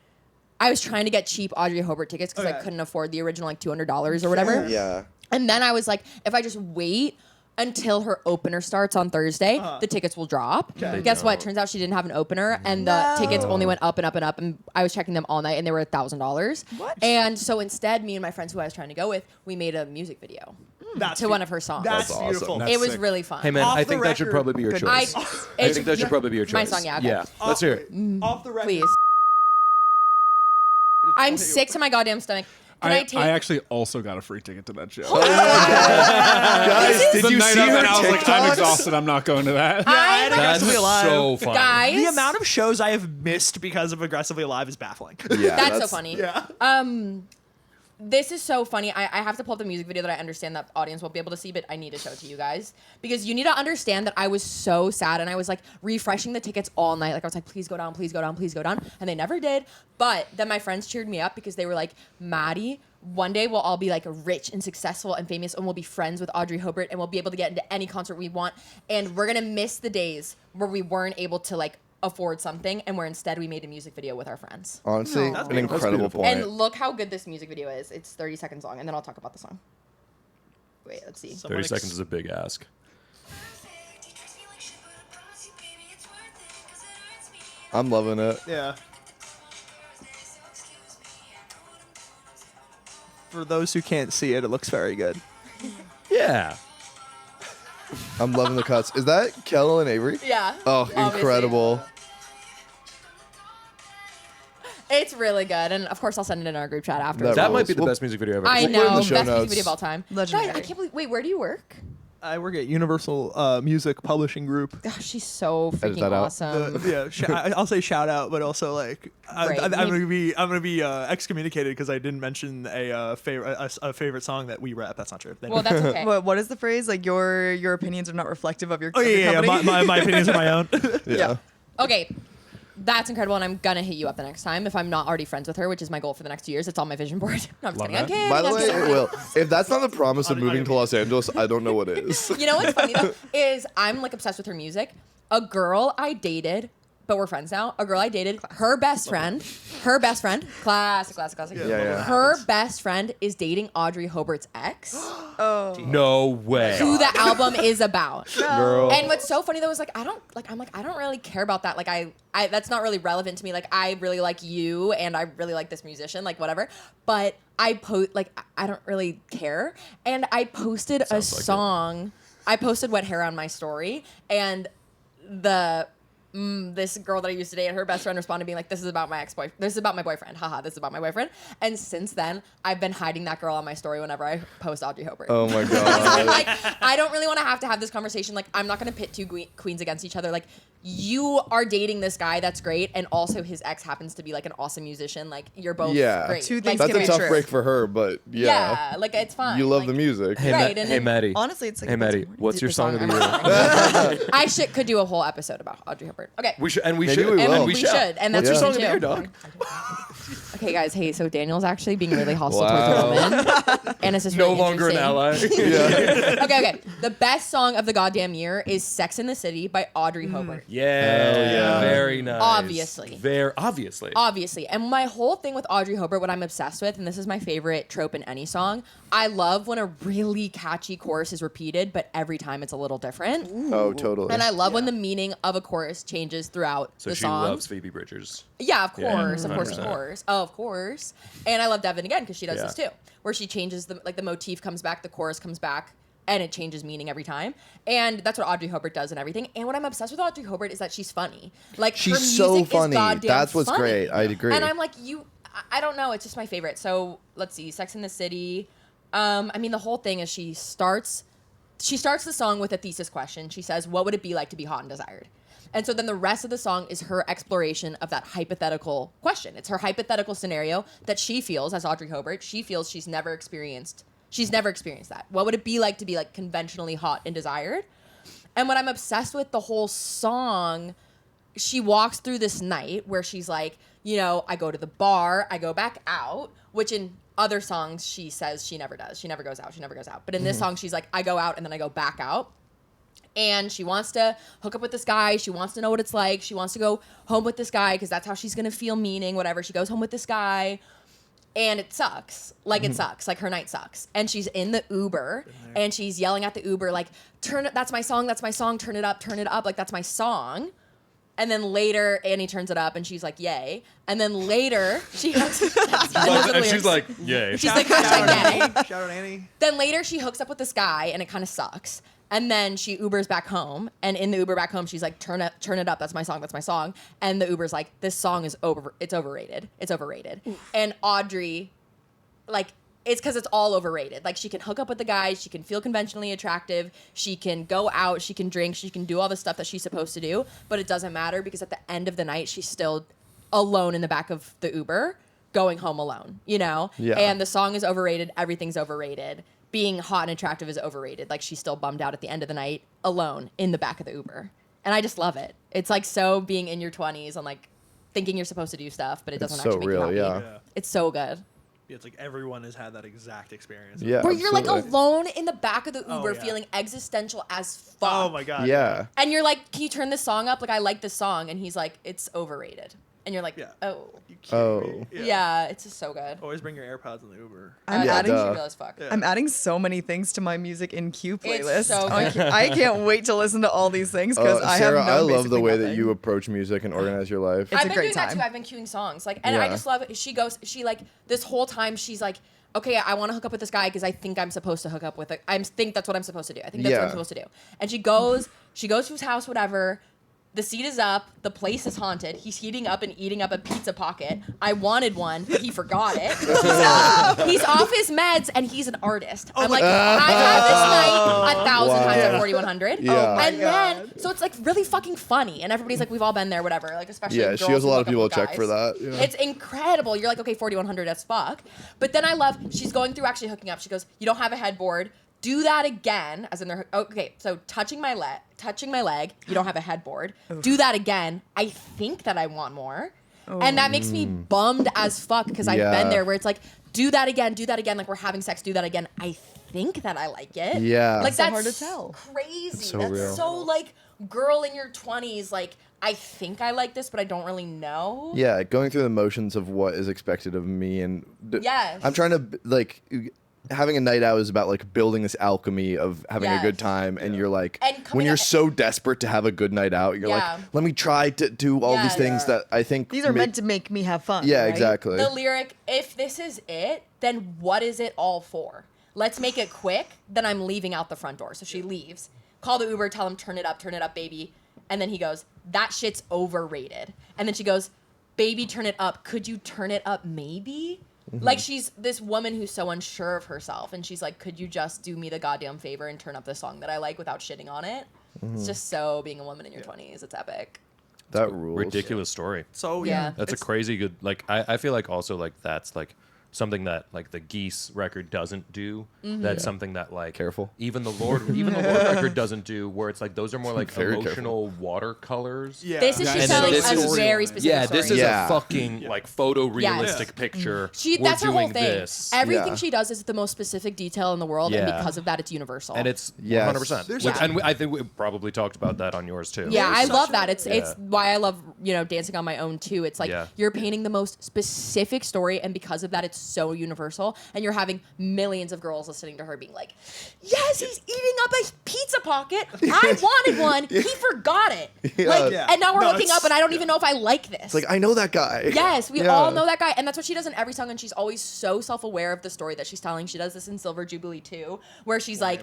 cheap Audrey Hobert tickets because I Okay. couldn't afford the original like $200 or whatever. Yeah. And then I was like, if I just wait until her opener starts on Thursday, the tickets will drop. Guess what? Turns out she didn't have an opener, and the tickets only went up and up and up. And I was checking them all night, and they were $1,000. What? And so instead, me and my friends who I was trying to go with, we made a music video That's to one of her songs. That's That's beautiful. awesome. That's It was sick. really fun. Hey man, Off I the think that should record- probably be your Good choice. choice. I think that should probably be your choice. My song, yeah, okay. Yeah, let's hear it. Off the record. Please. I'm sick to my goddamn stomach. Can I take? I actually also got a free ticket to that show. Guys, did the you night see of her it, I was like, I'm TikToks? exhausted. I'm not going to that. I'm That's Aggressively Alive. so funny. guys. The amount of shows I have missed because of Aggressively Alive is baffling. Yeah, That's so funny. Yeah. This is so funny. I have to pull up the music video that I understand that audience won't be able to see, but I need to show it to you guys because you need to understand that I was so sad and I was like refreshing the tickets all night. Like I was like, please go down, please go down, please go down, and they never did. But then my friends cheered me up because they were like, Maddie, one day we'll all be like rich and successful and famous, and we'll be friends with Audrey Hobert, and we'll be able to get into any concert we want, and we're gonna miss the days where we weren't able to like afford something and where instead we made a music video with our friends. Honestly, That's an incredible beautiful. point. And look how good this music video is. It's 30 seconds long, and then I'll talk about the song. Wait, let's see. 30 seconds is a big ask. I'm loving it. Yeah. For those who can't see it, it looks very good. Yeah. I'm loving the cuts. Is that Kel and Avery? Yeah. Oh, obviously. incredible. It's really good, and of course I'll send it in our group chat after. That That might rules. be the Well, best music video ever. I We'll put it in know, the show best music notes. video of all time. Legendary. Guys, I can't believe. Wait, where do you work? I work at Universal Music Publishing Group. Gosh, she's so Edit freaking that out. awesome. I'll say shout out, but also like Great. I'm gonna be excommunicated because I didn't mention a favorite song that we rap. That's not true. Well, that's okay. What is the phrase? Like your opinions are not reflective of your. Oh of your yeah. company? My opinions are my own. Yeah. Okay. That's incredible, and I'm gonna hit you up the next time if I'm not already friends with her, which is my goal for the next 2 years. It's on my vision board. No, I'm just Love kidding. I'm that. kidding. By the I'm way, kidding. Will, if that's not the promise of moving to Los Angeles, I don't know what is. You know what's funny though is I'm like obsessed with her music. A girl I dated, but we're friends now. A girl I dated, her best friend, classic. Yeah. Her best friend is dating Audrey Hobert's ex, No way. who the album is about. Girl. And what's so funny though is I don't really care about that. Like I that's not really relevant to me. Like I really like you and I really like this musician, like whatever. But I don't really care. And I posted a Sounds like it. song. I posted Wet Hair on my story, and this girl that I used to date, her best friend responded being like, this is about my ex-boyfriend. This is about my boyfriend. Haha, this is about my boyfriend. And since then, I've been hiding that girl on my story whenever I post Audrey Hobert. Oh my I'm god. like, I don't really want to have this conversation. Like, I'm not going to pit two queens against each other. Like, you are dating this guy that's great, and also his ex happens to be like an awesome musician. Like, you're both Yeah. great. Two Like, things That's can a be tough true. break for her, but yeah. like it's fine. You love Like, the music. Hey, Right, Ma- and hey then- Maddie. Honestly, it's like. Hey Maddie, what's your song of the year? I could do a whole episode about Audrey Hobert. Okay. We should, and we Maybe should, we will. and We should, and that's What's your what song we of the do. year, dog? Okay, guys. Hey, so Daniel's actually being really hostile Wow. towards a woman, and it's just No really longer an interesting. ally. Okay. The best song of the goddamn year is "Sex in the City" by Audrey Hobert. Yeah, Hell yeah. very nice. Obviously. Very obviously. Obviously. And my whole thing with Audrey Hobert, what I'm obsessed with, and this is my favorite trope in any song, I love when a really catchy chorus is repeated, but every time it's a little different. Oh, totally. And I love when the meaning of a chorus changes throughout So the she song. loves Phoebe Bridgers. Yeah, of Yeah, course, of 100%. course. And I love Devin again because she does Yeah. this too, where she changes the motif comes back, the chorus comes back, and it changes meaning every time. And that's what Audrey Hobert does and everything. And what I'm obsessed with Audrey Hobert is that she's funny. Like her She's music so is funny. goddamn That's what's funny. great. I agree. And I'm like, I don't know. It's just my favorite. So let's see, Sex in the City. I mean, the whole thing is she starts the song with a thesis question. She says, "What would it be like to be hot and desired?" And so then the rest of the song is her exploration of that hypothetical question. It's her hypothetical scenario that she feels, as Audrey Hobert, she feels she's never experienced that. What would it be like to be like conventionally hot and desired? And what I'm obsessed with the whole song, she walks through this night where she's like, I go to the bar, I go back out, which in other songs she says she never does. She never goes out. But in this song, she's like, I go out and then I go back out. And she wants to hook up with this guy. She wants to know what it's like. She wants to go home with this guy because that's how she's going to feel meaning, whatever. She goes home with this guy. And it sucks. Like, it sucks. Like, her night sucks. And she's in the Uber. And she's yelling at the Uber, like, that's my song. Turn it up. Like, that's my song. And then later, Annie turns it up. And she's like, yay. And then later, she hooks And she's like, yay. She's like, hashtag Annie. Shout out Annie. Then later she hooks up with this guy and it kind of sucks. And then she Ubers back home. And in the Uber back home, she's like, turn it up. That's my song. And the Uber's like, this song is it's overrated. And Audrey, like, it's because it's all overrated. Like, she can hook up with the guy. She can feel conventionally attractive. She can go out. She can drink. She can do all the stuff that she's supposed to do. But it doesn't matter because at the end of the night, she's still alone in the back of the Uber going home alone, Yeah. And the song is overrated. Everything's overrated. Being hot and attractive is overrated. Like, she's still bummed out at the end of the night alone in the back of the Uber. And I just love it. It's like so being in your 20s and like thinking you're supposed to do stuff, but it doesn't so actually make real, you happy. yeah. It's so good. Yeah, it's like everyone has had that exact experience. Yeah. Where you're like absolutely. alone in the back of the Oh, Uber yeah. feeling existential as fuck. Oh my god. Yeah. And you're like, can you turn this song up? Like, I like this song. And he's like, it's overrated. And you're like, Yeah. oh. You kidding Oh. me? Yeah, it's just so good. Always bring your AirPods in the Uber. I'm Yeah, adding. duh. Real as fuck. Yeah. I'm adding so many things to my music in queue It's playlist. so I good. can't- I can't wait to listen to all these things because I have Sarah, no I love the basically way that nothing. you approach music and organize your life. It's I've a been great doing that time. too. I've been queuing songs. Like, and I Yeah. just love it. She like, this whole time she's like, okay, I want to hook up with this guy because I think I'm supposed to hook up with it. I think that's what I'm supposed to do. I think that's what I'm Yeah. supposed to do. And she goes to his house, whatever. The seat is up. The place is haunted. He's heating up and eating up a pizza pocket. I wanted one, but he forgot it. He's off his meds, and he's an artist. I'm like, I've had this night 1,000 times at 4100. Yeah. And then, so it's like really fucking funny, and everybody's like, we've all been there, whatever. Like, especially Yeah, girls she has a who lot look of people up to check guys. for that. Yeah. It's incredible. You're like, okay, 4100 as fuck. But then I love, she's going through actually hooking up. She goes, you don't have a headboard. Do that again, as in they're okay. So touching my leg, you don't have a headboard. Do that again. I think that I want more, and that makes me bummed as fuck because I've been there where it's like, do that again, like we're having sex. Do that again. I think that I like it. Yeah. like So that's hard to tell. Crazy. So That's real. so like girl in your 20s. Like I think I like this, but I don't really know. Yeah, going through the motions of what is expected of me, and Yes. I'm trying to like having a night out is about like building this alchemy of having a good Yes. time, and you're like And when coming you're up- so desperate to have a good night out, you're Yeah. like, let me try to do all these Yes. things that I think These are meant to make me have fun. Yeah, right? exactly. The lyric, if this is it, then what is it all for? Let's make it quick, then I'm leaving out the front door. So she leaves. Call the Uber, tell him, turn it up, baby. And then he goes, that shit's overrated. And then she goes, baby, turn it up. Could you turn it up maybe? Like she's this woman who's so unsure of herself. And she's like, could you just do me the goddamn favor and turn up the song that I like without shitting on it? It's just so being a woman in your 20s. It's epic. That rules. Ridiculous story. So Yeah. That's a crazy good, like, I feel like also, like, that's, like, something that, like, the Geese record doesn't do. Mm-hmm. That's something that, like... Careful. Even the Lorde record doesn't do, where it's, like, those are more, like, Very emotional watercolors. Yeah. This is Yeah, she's and telling this a is- very specific Yeah, story. this is Yeah. a fucking, like, photorealistic picture. That's her doing whole thing. this. Everything Yeah. she does is the most specific detail in the world, and Yeah. because of that, it's universal. And it's Yes. 100%. There's Which, a- and I think we probably talked about that on yours, too. yeah, I such love a- that. It's Yeah. why I love dancing on my own too. It's like Yeah. you're painting the most specific story, and because of that, it's so universal. And you're having millions of girls listening to her being like, "Yes, he's eating up a pizza pocket. I wanted one. He forgot it. Like, Yeah. and now we're No, hooking it's- up, and I don't even know if I like this. It's like, I know that guy. Yes, we Yeah. all know that guy, and that's what she does in every song, and she's always so self-aware of the story that she's telling. She does this in Silver Jubilee too, where she's like,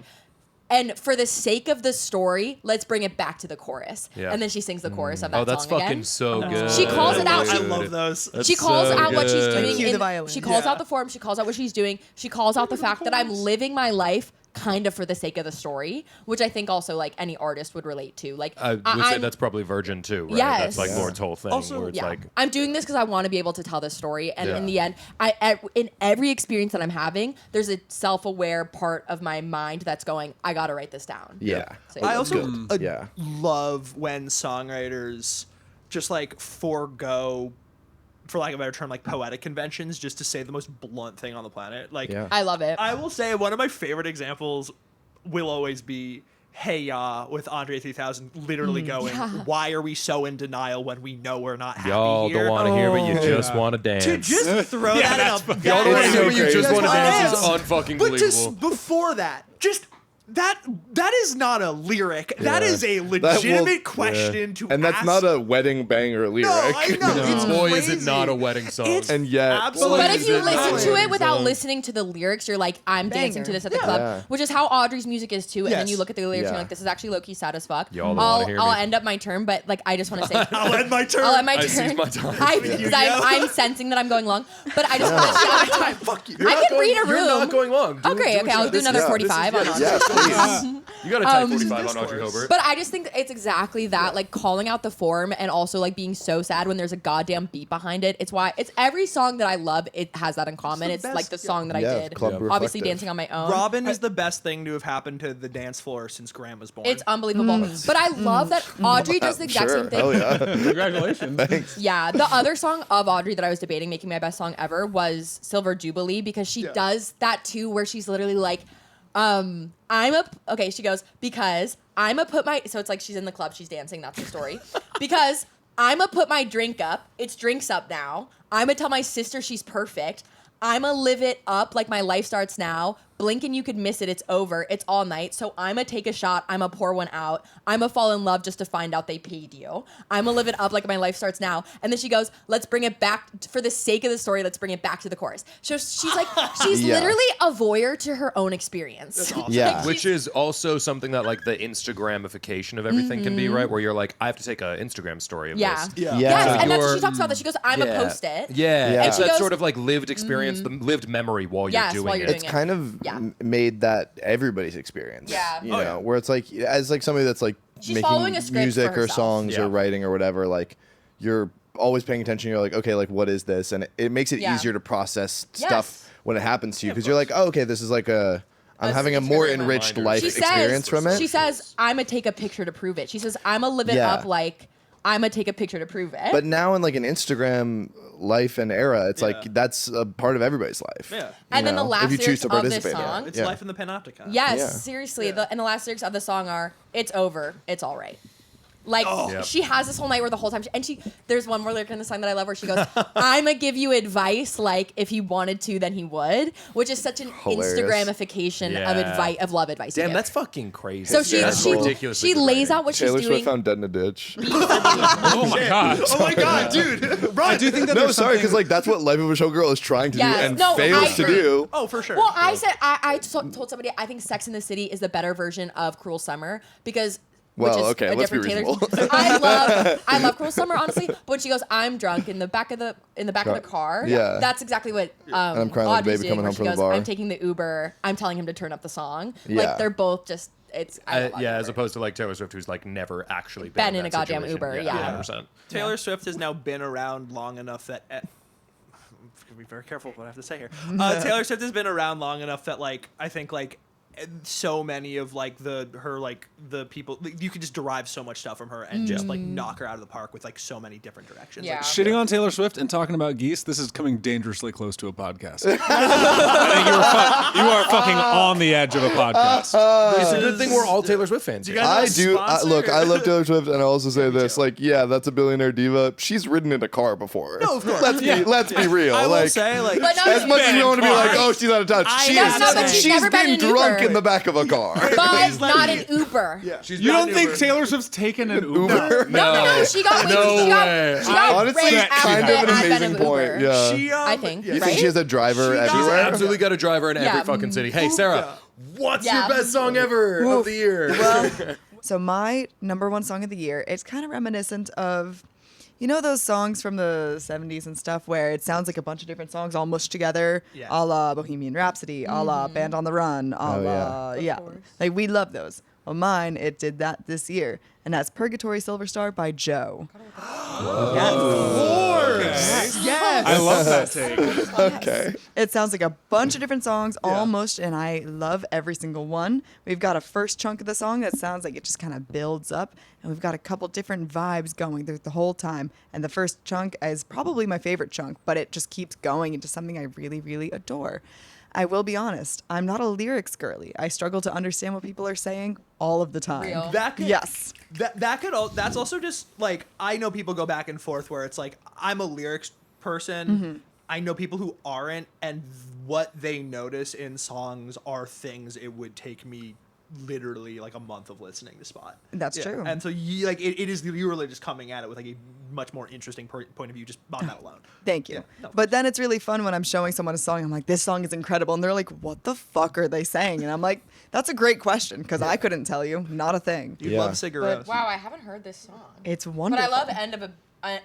and for the sake of the story, let's bring it back to the chorus. Yeah. And then she sings the chorus of that Oh, that's song fucking again. so good. She calls it out. I She- love those. That's She calls so out what she's good. doing. Cue the in- violin. She calls Yeah. out the form. She calls out what she's doing. She calls out the fact that I'm living my life kind of for the sake of the story, which I think also like any artist would relate to. Like I would say I'm- that's probably Virgin too, right? Yes. That's like Yeah. Lorde's whole thing, Also- where it's yeah. like, I'm doing this because I want to be able to tell this story, and Yeah. in the end, in every experience that I'm having, there's a self-aware part of my mind that's going, I gotta write this down. Yeah. So I it's also good. Yeah. love when songwriters just like forego, for lack of a better term, like poetic conventions just to say the most blunt thing on the planet. Like, Yeah. I love it. I will say one of my favorite examples will always be Hey Ya with Andre 3000 literally going, Yeah. why are we so in denial when we know we're not happy y'all here? don't want to hear, but you just want to dance. To just throw Yeah, that that's in a fucking- y'all don't want to It's hear, so but you crazy. just want to That's dance is what unfucking But believable. just before that, just that is not a lyric. That Yeah. is a That will- legitimate question to And that's ask. not a wedding banger lyric. No, I know. It's Boy, crazy. is it not a wedding song. It's And yet- absolutely But if you Boy, listen is to it it without song. listening to the lyrics, you're like, I'm dancing to this at the Yeah. club, Yeah. which is how Audrey's music is too. And then Yes. you look at the lyrics and Yeah. you're like, this is actually low key sad as fuck. Y'all don't wanna hear I'll me. end up my turn, but like I just want to say, I'll end my turn. I'll end my I turn. seize my time. Because I'm sensing that I'm going long, but I just want to say, Fuck you. I can read a room. You're not going long. Okay, I'll do another 45 on Audrey. Yeah, please. You got to type 45 on Audrey discourse. Hobert. But I just think it's exactly that, like calling out the form and also like being so sad when there's a goddamn beat behind it. It's why it's every song that I love. It has that in common. It's best- like the song that Yeah, I did. club Obviously, reflective. dancing on my own. Robin is the best thing to have happened to the dance floor since Graham was born. It's unbelievable. But I love that Audrey does the exact Sure. same thing. Hell yeah. Congratulations. Yeah, the other song of Audrey that I was debating making my best song ever was Silver Jubilee because she does that too, where she's literally like, she goes, because I'm a put my, so it's like she's in the club, she's dancing, that's the story. Because I'm a put my drink up, it's drinks up now. I'm a tell my sister she's perfect. I'm a live it up like my life starts now. blink and you could miss it. It's over. It's all night. So I'ma take a shot. I'ma pour one out. I'ma fall in love just to find out they paid you. I'ma live it up like my life starts now. And then she goes, let's bring it back for the sake of the story. Let's bring it back to the chorus. So she's like, she's literally a voyeur to her own experience. That's awesome. Yeah. Like, Which is also something that like the Instagramification of everything can be, right? Where you're like, I have to take an Instagram story of yeah. this. Yeah. Yeah. Yes, So and that's what you're- she talks about. That she goes, "I'm a post it." Yeah, Yeah. it's And she that goes- sort of like lived experience, the lived memory while Yes, you're while doing you're it. doing It's kind of Yeah. made that everybody's experience. Yeah. You Oh, know, yeah. where it's like, as like somebody that's like She's following making a script music for or herself. songs Yeah. or writing or whatever, like you're always paying attention. You're like, okay, like what is this? And it makes it Yeah. easier to process Yes. stuff when it happens to you Yeah, of because you're like, oh, okay, this is like I'm That's having a just more gonna be enriched reminders. life She experience from it. She says, "I'ma take a picture to prove it." She says, "I'ma live it Yeah. up like I'ma take a picture to prove it." But now in like an Instagram life and era, it's Yeah. like that's a part of everybody's life. Yeah. And then the know, last if you choose lyrics to of this participate in it. song- It's Yeah. life in the Panopticon. Yes, Yeah. seriously. Yeah. And the last lyrics of the song are, "It's over. It's all right." Like Yep. she has this whole night where the whole time, there's one more lyric in the song that I love where she goes, "I'ma give you advice like if he wanted to, then he would," which is such an Hilarious. Instagramification of Yeah. advice of love advice. to Damn, give. that's fucking crazy. so she That's she, ridiculously she good lays writing. out what Taylor she's Swift doing. found dead in a ditch. Oh my god. Oh my god, dude! Run! I do think that No, there's sorry, something- because like that's what Life of a Showgirl is trying to do Yes. and No, fails I to agree. do. Oh, for sure. Well, I said told somebody I think Sex in the City is the better version of Cruel Summer because. Well, which is okay, a let's be different Taylor- reasonable. I love Cruel Summer honestly, but when she goes, "I'm drunk in the back of the car." Yeah. that's exactly what I'm crying like a Audrey's baby doing, coming where home she from the goes, bar. "I'm taking the Uber. I'm telling him to turn up the song." Yeah. Like they're both just I love Yeah, as Uber. opposed to like Taylor Swift, who's like never actually Been in that a goddamn situation. Uber, yeah. 100%. Taylor Swift has now been around long enough that. I'm gonna be very careful what I have to say here. Taylor Swift has been around long enough that like I think like so many of like the people you could just derive so much stuff from her and just like knock her out of the park with like so many different directions. Yeah. Like, Shitting on Taylor Swift and talking about Geese, this is coming dangerously close to a podcast. I think you are fucking on the edge of a podcast. It's a good thing we're all Taylor Swift fans. You here. guys- I do. Sponsor? Look, I love Taylor Swift, and I also say this: like, yeah, that's a billionaire diva. She's ridden in a car before. No, of course. Let's be real. I will like, say like But not as much as we want to be like, oh, she's out of touch. I She know, is. no, but she's She's never been been in an drunk Uber. in the back of a car. but let not me- an Uber. She's You not don't an think Uber. Taylor Swift's taken an Uber? No. She got No way. she got Honestly, raped kind after of an the advent amazing of point. Uber. Yeah. she I think, You right? think she has a driver She does. everywhere? Absolutely got a driver in Yeah. every fucking city. Hey, Sarah, what's Yeah. your best song ever of the year? Well, so my number one song of the year, it's kind of reminiscent of, you know, those songs from the 70s and stuff where it sounds like a bunch of different songs all mushed together, Yeah. a la Bohemian Rhapsody, a la Band on the Run, a la, yeah. Like, we love those. Well, mine, it did that this year, and that's Purgatory Silverstar by Joe. Yes. I love that take. Okay. It sounds like a bunch of different songs, almost, and I love every single one. We've got a first chunk of the song that sounds like it just kind of builds up, and we've got a couple different vibes going through the whole time. And the first chunk is probably my favorite chunk, but it just keeps going into something I really, really adore. I will be honest, I'm not a lyrics girly. I struggle to understand what people are saying all of the time. Real. That could, Yes. That could that's also just like I know people go back and forth where it's like I'm a lyrics person. I know people who aren't, and what they notice in songs are things it would take me literally like a month of listening to spot. That's true. And so you like it is you're really just coming at it with like a much more interesting point of view just on that alone. Thank you. Yeah, no. But then it's really fun when I'm showing someone a song. I'm like, this song is incredible. And they're like, what the fuck are they saying? And I'm like, that's a great question because I couldn't tell you. Not a thing. You Yeah. love cigarettes. Wow, I haven't heard this song. It's But wonderful. I love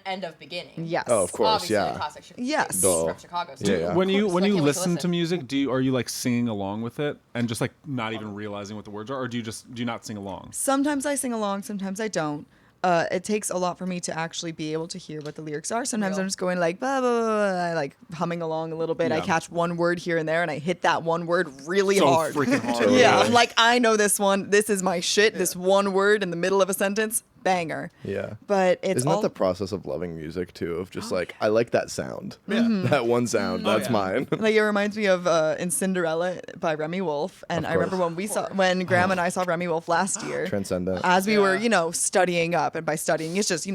end of beginning. Yes. Oh, of course, Obviously, yeah. a classic Yes. Duh. from Chicago. So Yeah, yeah. When you Of course, I when you can't wait to listen to music, are you like singing along with it and just like not even realizing what the words are, or do you not sing along? Sometimes I sing along, sometimes I don't. It takes a lot for me to actually be able to hear what the lyrics are. Sometimes Real. I'm just going like, blah, blah, blah, blah, like humming along a little bit. I Yeah. catch one word here and there, and I hit that one word really So hard. freaking hard. Yeah, I'm like, I know this one. This is my shit. This one word in the middle of a sentence. banger. Yeah. But it's Isn't all that the process of loving music too? Of just like, I like that sound. That one sound. That's mine. like it reminds me of in Cinderella by Remy Wolf, and Of I remember course. when Graham and I saw Remy Wolf last year. Transcendent. As we were, studying up, and by studying, it's just,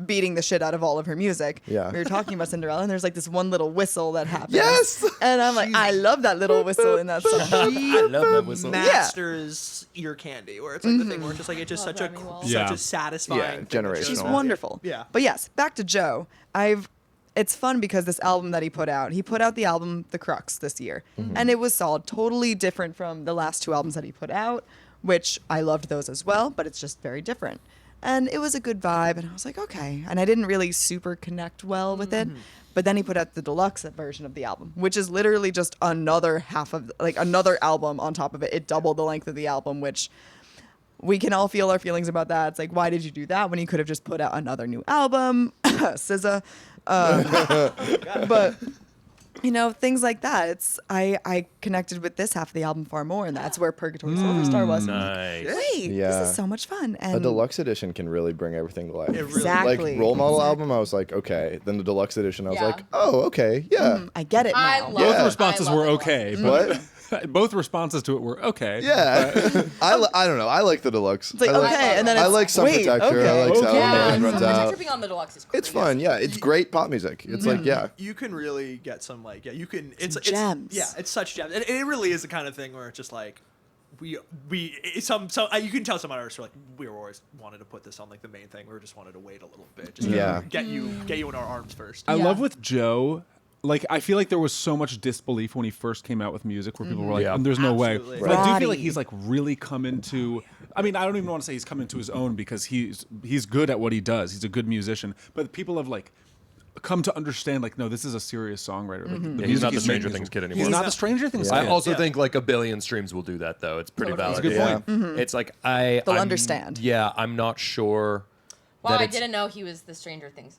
beating the shit out of all of her music. Yeah. We were talking about Cinderella, and there's like this one little whistle that happens. Yes! And I'm like, I love that little whistle in that song. I love that whistle. Masters ear candy, where it's like the thing where it's just like it's just Love such a Remy Wolf. such Yeah. a satisfying Yeah, thing. generational. She's No. wonderful. Yeah. But yes, back to Joe. It's fun because this album that he put out the album The Crux this year. And it was solid, totally different from the last 2 albums that he put out, which I loved those as well, but it's just very different. And it was a good vibe, and I was like, okay. And I didn't really super connect well with it. But then he put out the deluxe version of the album, which is literally just another another album on top of it. It doubled the length of the album, which we can all feel our feelings about that. It's like, why did you do that when you could have just put out another new album? SZA. But things like that. I connected with this half of the album far more, and that's where Purgatory Silverstar was. And I'm like, Nice. wait, Yeah. this is so much fun. And A deluxe edition can really bring everything to life. It really- Exactly. Like Role Model album, I was like, okay. Then the deluxe edition, I was Yeah. like, oh, okay, yeah. I get it now. I love Both it. Responses I love were it. okay. What? Both responses to it were okay. Yeah. I don't know. I like the deluxe. It's like, I like, okay, and then I it's, like Sun wait, Protector. okay. I like Sound Yeah, Man Runs Sun Out. Protector being on the deluxe is crazy. It's fun, yeah. It's great pop music. It's like, yeah. You can really get some you can it's gems. it's such gems, and it really is the kind of thing where it's just like you can tell some artists are like, we were always wanted to put this on like the main thing, we just wanted to wait a little bit, just to Yeah. get you in our arms first. I Yeah. love with Joe. Like, I feel like there was so much disbelief when he first came out with music where people were like, Yeah. there's no Absolutely. way. But I do feel like Roddy. he's like really come into, I mean, I don't even want to say he's come into his own because he's good at what he does. He's a good musician. But people have like come to understand like, no, this is a serious songwriter. Like, the Yeah, he's music not the he's Stranger making Things is- kid anymore. He's not the Stranger Things kid. I also Yeah. think like 1 billion streams will do that though. It's pretty That's valid. a good Yeah. point. It's like They'll I'm- understand. Yeah, I'm not sure. Wow, that I it's- didn't know he was the Stranger Things.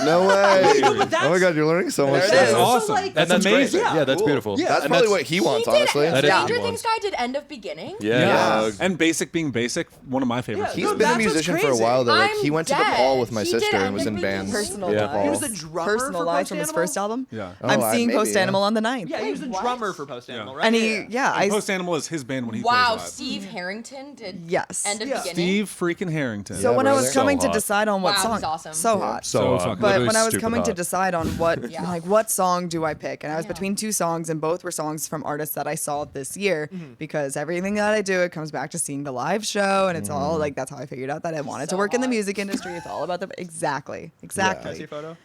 No way. No, but Oh my god, you're learning so much. There it today. is. That's awesome. like- that's and that's amazing. Great. Yeah, that's Cool. beautiful. That's And probably what he wants, He did honestly. That is Stranger what he Things wants. guy did End of Beginning. Yeah. Yeah. And Basic being Basic, one of my favorites. He's No, been a that's what's musician for a crazy. while though. Like I'm he went to dead. DePaul with my He did sister and End was of in Beginning. bands. Personal Yeah. Lives. He was the drummer Personal for Lives from his Post first album. Yeah. I'm Oh, seeing maybe, Post yeah. Animal on the 9th. Yeah, he was the Wait, what? drummer for Post Animal, right? And he, And Post Animal is his band when he Wow, plays live. Steve Harrington did Yes. End of Yeah. Beginning. Steve freaking Harrington. So Yeah, when I was brother. coming So to hot. decide on what Wow, song, he's awesome. so hot. So hot. fucking- But Literally when I was stupid coming hot. to decide on what Yeah. like what song do I pick, and I was Yeah. between 2 songs, and both were songs from artists that I saw this year, because everything that I do, it comes back to seeing the live show, and it's all like that's how I figured out that I wanted to So work in the hot. music industry. It's all about the exactly. Can I see a photo?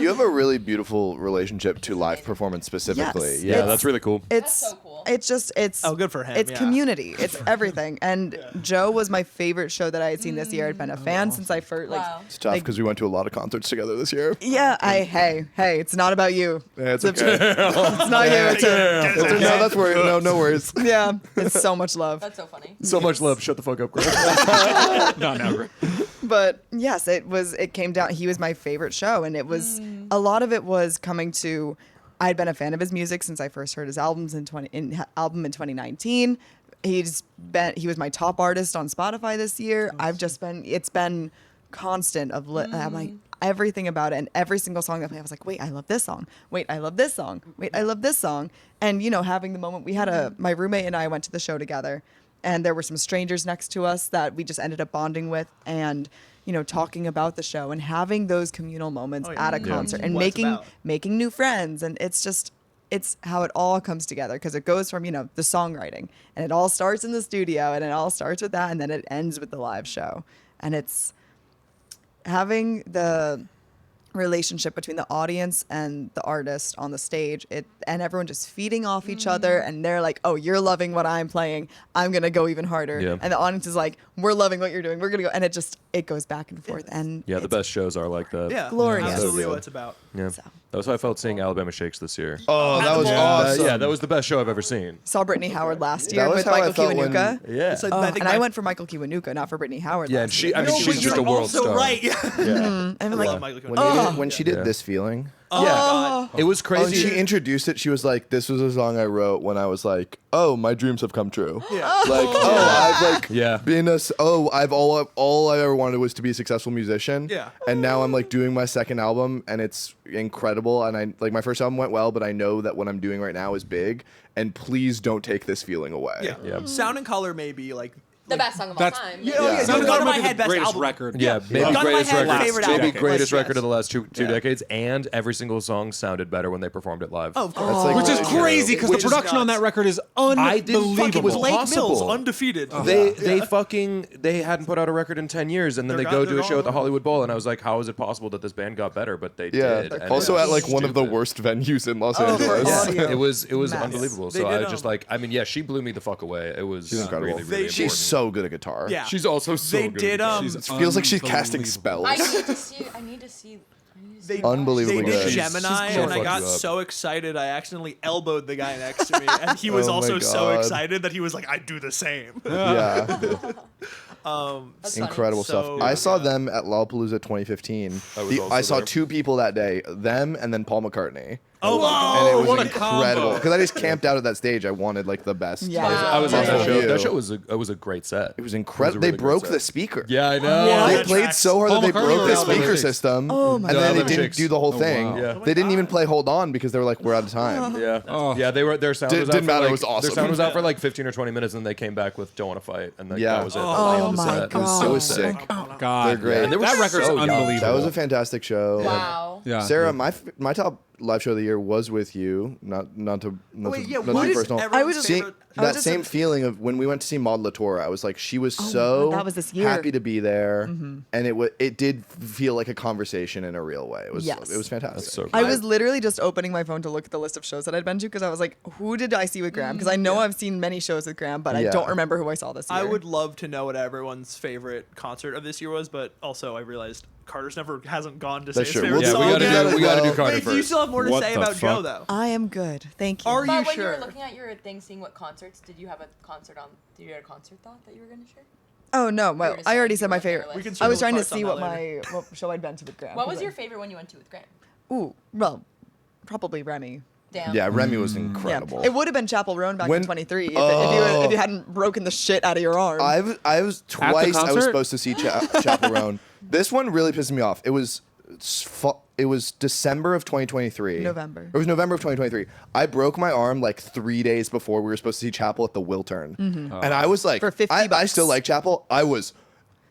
You have a really beautiful relationship to live performance specifically. Yes. Yeah, It's- that's really cool. It's so cool. It's just it's Oh, good for him, It's yeah. community. It's everything. And Joe was my favorite show that I had seen this year. I'd been a fan since I first like. Wow. It's tough Like- because we went to a lot of concerts together this year. Yeah, hey, it's not about you. Yeah, it's It's okay. It's not you. It's No, that's worry. No worries. yeah, it's so much love. That's so funny. So much love. Shut the fuck up, Greg. Not now. But yes, it came down. He was my favorite show, and it was a lot of it was coming to. I'd been a fan of his music since I first heard his album in 2019. He was my top artist on Spotify this year. It's been constant of I'm like everything about it, and every single song that I play, I was like, wait, I love this song. Wait, I love this song. Wait, I love this song. And having the moment we had my roommate and I went to the show together, and there were some strangers next to us that we just ended up bonding with, and talking about the show and having those communal moments Oh, yeah. at a Yeah. concert and What it's about. making new friends, and it's how it all comes together, because it goes from the songwriting, and it all starts in the studio, and it all starts with that, and then it ends with the live show, and it's having the relationship between the audience and the artist on the stage, and everyone just feeding off each other, and they're like, oh, you're loving what I'm playing, I'm gonna go even harder. Yeah. And the audience is like, we're loving what you're doing, we're gonna go, and it goes back and forth, and Yeah, the it's- best shows are like that. Yeah, Glorious. Absolutely, So what good. it's about. Yeah. So. That was how I felt seeing Alabama Shakes this year. Oh, that was Mall. awesome. Yeah, that was the best show I've ever seen. Saw Brittany Howard last That year was with how I Michael felt when- Kiwanuka. Yeah. It's like, Oh, I think and I went for Michael Kiwanuka, not for Brittany Howard. Yeah, and last she, year. I mean, No, she's but just you're a world also star. right. Yeah. Yeah. And I'm like, Love Michael When, Kiwanuka. when she did Yeah. This Feeling, Oh, Yeah. my God. It was Oh, and crazy. she introduced it. She was like, "This was a song I wrote when I was like, oh, my dreams have come true. Yeah. Like, I've like Yeah. been I've all I ever wanted was to be a successful musician. Yeah. And now I'm like doing my second album, and it's incredible. And I like my first album went well, but I know that what I'm doing right now is big. And please don't take this feeling away. Yeah. Yeah. Sound and Color may be like The best song of all That's- time. Yeah, Yeah. yeah. Sound Gun to might my be head, the best greatest album. record. Yeah, maybe Gun to my greatest head, record. favorite Maybe album. greatest Like, record of the last two Yeah. decades, and every single song sounded better when they performed it live. Oh, of course. That's like Which is really crazy because the Which is production on nuts. that record is I didn't think it was unbelievable. Blake possible. Mills undefeated. They hadn't put out a record in 10 years, and then They're they gone- go they're do a show gone. at the Hollywood Bowl, and I was like, how is it possible that this band got better? But they Yeah. did. and Also it at was like one of the stupid. worst venues in Los for Angeles. audio. It was Mess. unbelievable. They So did, I just like, I mean, yeah, she blew me the fuck away. It was She's incredible. really, really She's important. so good at guitar. Yeah. She's also so They good. did, She's It feels like she's casting unbelievable. spells. I need to see. I need to see. They, Unbelievably they did good. Gemini, She's and gonna I got fuck you up. so excited I accidentally elbowed the guy next to me, and he was Oh my also so God. excited that he was like, "I do the same." Yeah. That's funny. Incredible So stuff. I saw good. them at Lollapalooza 2015. I was also I saw there. 2 people that day, them and then Paul McCartney. Oh my And it god! was what a incredible combo. because I just camped out at that stage. I wanted like the best. Yeah. I was at that Wow. show. Yeah. That show was a great set. It was incredible. They really great broke set. the speaker. Yeah, I know. Yeah. They That played tracks. so hard Paul that they McCartney broke or the Alabama speaker Shakes? system. Oh my and God. then they Alabama didn't Shakes. do the whole Oh, thing. wow. Yeah. They didn't even play Hold On because they were like, we're out of time. Yeah, Oh. yeah. Their sound Did- was out didn't for matter, like, it was awesome. Their sound was out for like 15 or 20 minutes, and they came back with "Don't Want to Fight," and like, Yeah. that was it. Oh, That was the whole my set. It was so God. It was sick. God, They're great. And they were that record's so young. unbelievable. That was a fantastic show. Wow. Yeah. Sarah, my top live show of the year was with you. Not to Wait, yeah. not to What be is personal. everyone's I was just- Seeing favorite? I was that just- same feeling of when we went to see Maud Latour, I was like, she was Oh my so God, that was this year. happy to be there, and it did feel like a conversation in a real way. It was Yes. it was fantastic. That's so I cool. was literally just opening my phone to look at the list of shows that I'd been to because I was like, who did I see with Graham? Because I know I've seen many shows with Graham, but I Yeah. don't remember who I saw this year. I would love to know what everyone's favorite concert of this year was, but also I realized Carter's hasn't gone to say That's his true. favorite We'll Yeah, song we gotta yet. do we gotta do Well, Carter Wait, do you first. still have more to What say the about Joe fuck? though? I am good. Thank you. Are But you when you sure? were looking at your thing, seeing what concerts, did you have a concert on? Did you have a concert thought that you were going to share? Oh no, were well, just I saying already you said my went there favorite. last We can I was circle trying to parts on see that what show I'd been to with Graham. What 'cause was I- your favorite one you went to with Graham? Ooh, well, probably Remy. Damn. Yeah, Remy was Yeah, incredible. it would have been Chapel Roan back When- in 23 Oh. if you hadn't broken the shit out of your arm. I was twice I was concert? supposed to see Chapel Roan. This one really pissed me off. It was December of 2023. November. It was November of 2023. I broke my arm like 3 days before we were supposed to see Chapel at the Wiltern. And I was like, For 50 I bucks. still like Chapel. I was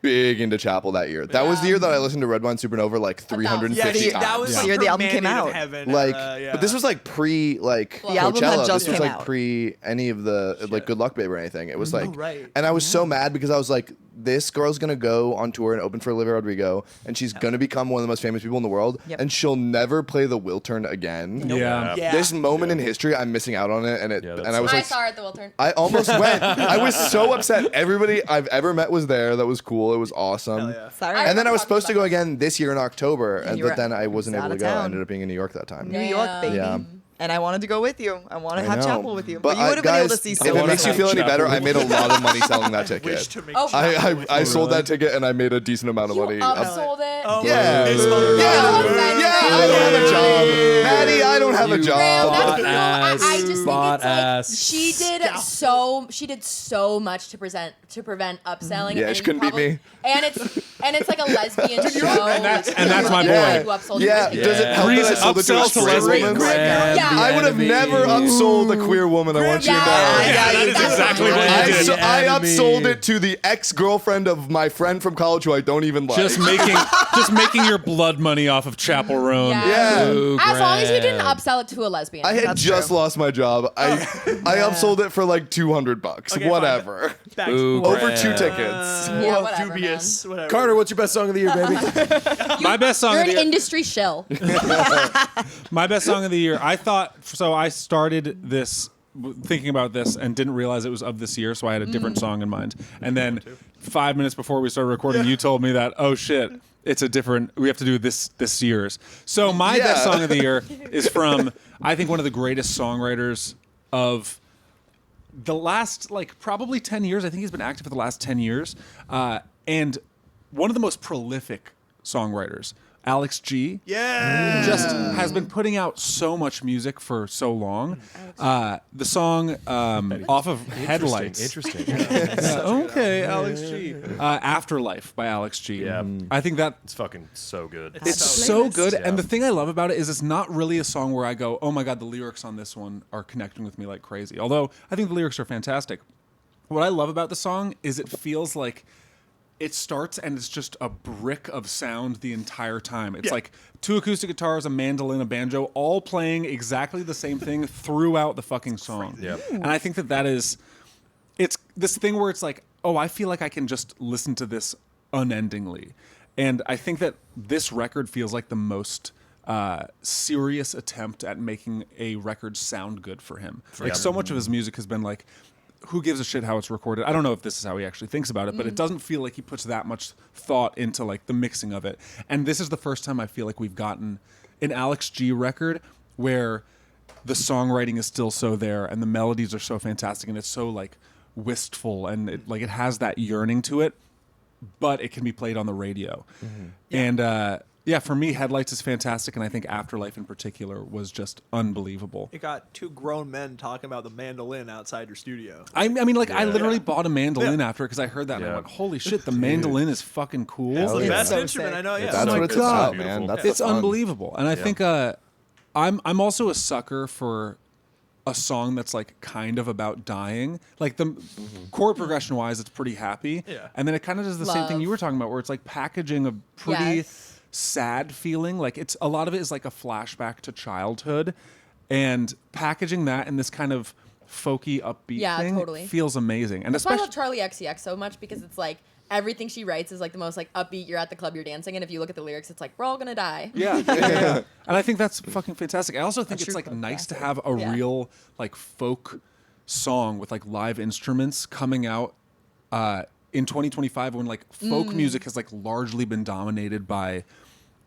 big into Chapel that year. That was the year that I listened to Red Wine Supernova like 350 Yeah, times. that was The like year the her album came Mandate of out. Heaven, Like, yeah. but this was like pre like The album had Coachella. just This was came like out. pre any of the like Good Luck Babe or anything. It was like, right. and I was so mad because I was like, this girl's gonna go on tour and open for Olivia Rodrigo, and she's gonna become one of the most famous people in the world, Yep. and she'll never play the Wiltern again. Yeah. Yeah. This moment in history, I'm missing out on it, and Yeah, that's and I was I like, saw her at the Wiltern. I almost went. I was so upset. Everybody I've ever met was there. That was cool. It was awesome. Hell yeah. Sorry. And then I was Talking supposed to go about again this year in October, and you were- but then I wasn't was able out to of go. I town. ended up being in New York that time. New York, baby. Yeah. And I wanted to go with you. I want to I have know. chapel with you. But you I- would have been able to guys, see if so it wanna makes you have feel any chapel better, with I made a lot of money selling that Wish ticket. to make Oh, I sold that ticket and I made a decent amount of You money. upsold it. Oh, Yeah. his mother- Yeah, I don't have a job. Maddie, I don't have a You job. Graham, that's Bot cool. I just think bot it's like ass. she did so much to prevent upselling. Yeah, and she couldn't beat me. And it's like a lesbian show. And that's my Yeah. boy. Who upsold Yeah, it. does it help that I Reason sold it to a upsells to straight lesbians. woman? Yeah. I would have never upsold a queer woman. I want you to know. Yeah, that is That's exactly what what I you did. did. I Enemy. upsold it to the ex-girlfriend of my friend from college who I don't even like. Just making your blood money off of Chapel Roan. Yeah. Ooh, As long as you didn't Graham. upsell it to a lesbian. I had That's just true. lost my job. I upsold it for like $200. Okay, fine. Whatever. Back Ooh, Over Graham. 2 tickets. Yeah, whatever, dubious. Whatever. Carter, what's your best song of the year, baby? My best song You're of the an year. industry shill. My best song of the year. I thought so. I started this thinking about this and didn't realize it was of this year, so I had a different song in mind. And then 5 minutes before we started recording, you told me that, oh shit, it's a different. We have to do this year's. So my Yeah. best song of the year is from I think one of the greatest songwriters of the last probably 10 years. I think he's been active for the last 10 years, and one of the most prolific songwriters Alex G. Yeah. Just has been putting out so much music for so long. The song off of Headlights. Interesting. Okay, Alex G. Afterlife by Alex G. Yeah. I think that It's fucking so good. it's so so playlist. good. Yeah. And the thing I love about it is it's not really a song where I go, oh my God, the lyrics on this one are connecting with me like crazy. Although I think the lyrics are fantastic. What I love about the song is it feels like it starts and it's just a brick of sound the entire time. It's like 2 acoustic guitars, a mandolin, a banjo, all playing exactly the same thing throughout the fucking song. Yeah. And I think that is, it's this thing where it's like, oh, I feel like I can just listen to this unendingly. And I think that this record feels like the most serious attempt at making a record sound good for him. Like so much of his music has been like, who gives a shit how it's recorded? I don't know if this is how he actually thinks about it, but it doesn't feel like he puts that much thought into like the mixing of it. And this is the first time I feel like we've gotten an Alex G record where the songwriting is still so there and the melodies are so fantastic and it's so like wistful and it has that yearning to it, but it can be played on the radio. And for me, Headlights is fantastic, and I think Afterlife in particular was just unbelievable. It got 2 grown men talking about the mandolin outside your studio. I mean, like, I literally bought a mandolin after it because I heard that, and I went, holy shit, the mandolin is fucking cool. It's the yeah. best So instrument sick. I know. Yeah. That's my what it's God. about, man. That's It's the fun. unbelievable. And I think I'm also a sucker for a song that's like kind of about dying. Like the chord progression wise, it's pretty happy. Yeah. And then it kind of does the same thing Love. you were talking about where it's like packaging a pretty Yes. sad feeling. Like it's a lot of it is like a flashback to childhood and packaging that in this kind of folky upbeat thing totally. feels amazing. And That's why I especially love Charlie XCX so much because it's like everything she writes is like the most like upbeat. You're at the club, you're dancing, and if you look at the lyrics, it's like we're all gonna die. Yeah. And I think that's fucking fantastic. I also think it's like nice to have a real like folk song with like live instruments coming out in 2025 when like folk music has like largely been dominated by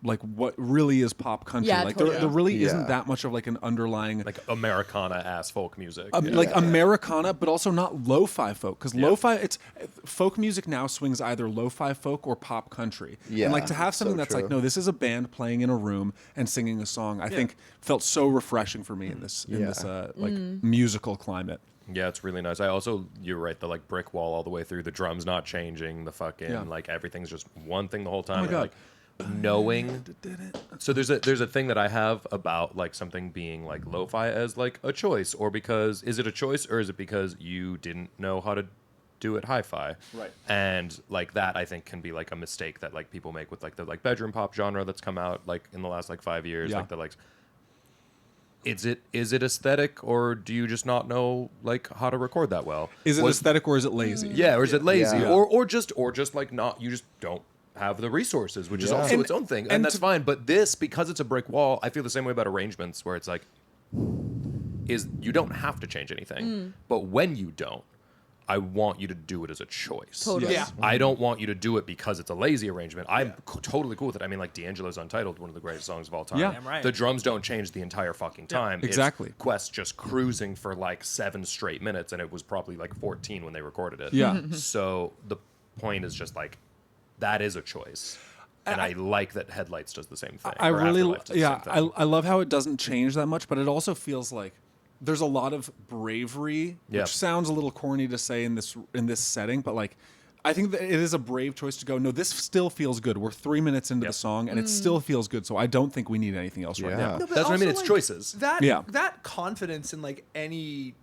like what really is pop country. Yeah, like totally. there really Yeah. isn't that much of like an underlying Like Americana ass folk music. like Americana, but also not lo-fi folk. Because lo-fi, it's folk music now swings either lo-fi folk or pop country. Yeah, and like to have something so that's like, true. no, this is a band playing in a room and singing a song. I think felt so refreshing for me in this like musical climate. Yeah, it's really nice. I also, you're right, the like brick wall all the way through, the drums not changing, the fucking like everything's just one thing the whole time. my and, God. like knowing. So there's a thing that I have about like something being like lo-fi as like a choice, or because is it a choice or is it because you didn't know how to do it hi-fi? Right. And like that I think can be like a mistake that like people make with like the like bedroom pop genre that's come out like in the last like 5 years. Yeah. Like the like is it aesthetic or do you just not know like how to record that well? Is it Was- aesthetic or is it lazy? Yeah, or is it lazy? Yeah. Or just like not you just don't have the resources, which is Yeah. also And- its own thing. and And that's to- fine. But this, because it's a brick wall, I feel the same way about arrangements where it's like is you don't have to change anything. But when you don't, I want you to do it as a choice. Totally. Yeah. I don't want you to do it because it's a lazy arrangement. I'm totally cool with it. I mean, like D'Angelo's Untitled, one of the greatest songs of all time. Yeah. Damn right. The drums don't change the entire fucking time. It's exactly. Quest just cruising for like 7 straight minutes, and it was probably like 14 when they recorded it. Yeah. So the point is just like that is a choice. And I like that Headlights does the same thing. I or really, Afterlife does the same thing. I love how it doesn't change that much, but it also feels like there's a lot of bravery, Yeah. which sounds a little corny to say in this setting, but like I think that it is a brave choice to go, no, this still feels good. We're 3 minutes into the song and it still feels good, so I don't think we need anything else right Yeah. now. No, but That's what I mean, also, it's choices. That confidence in like any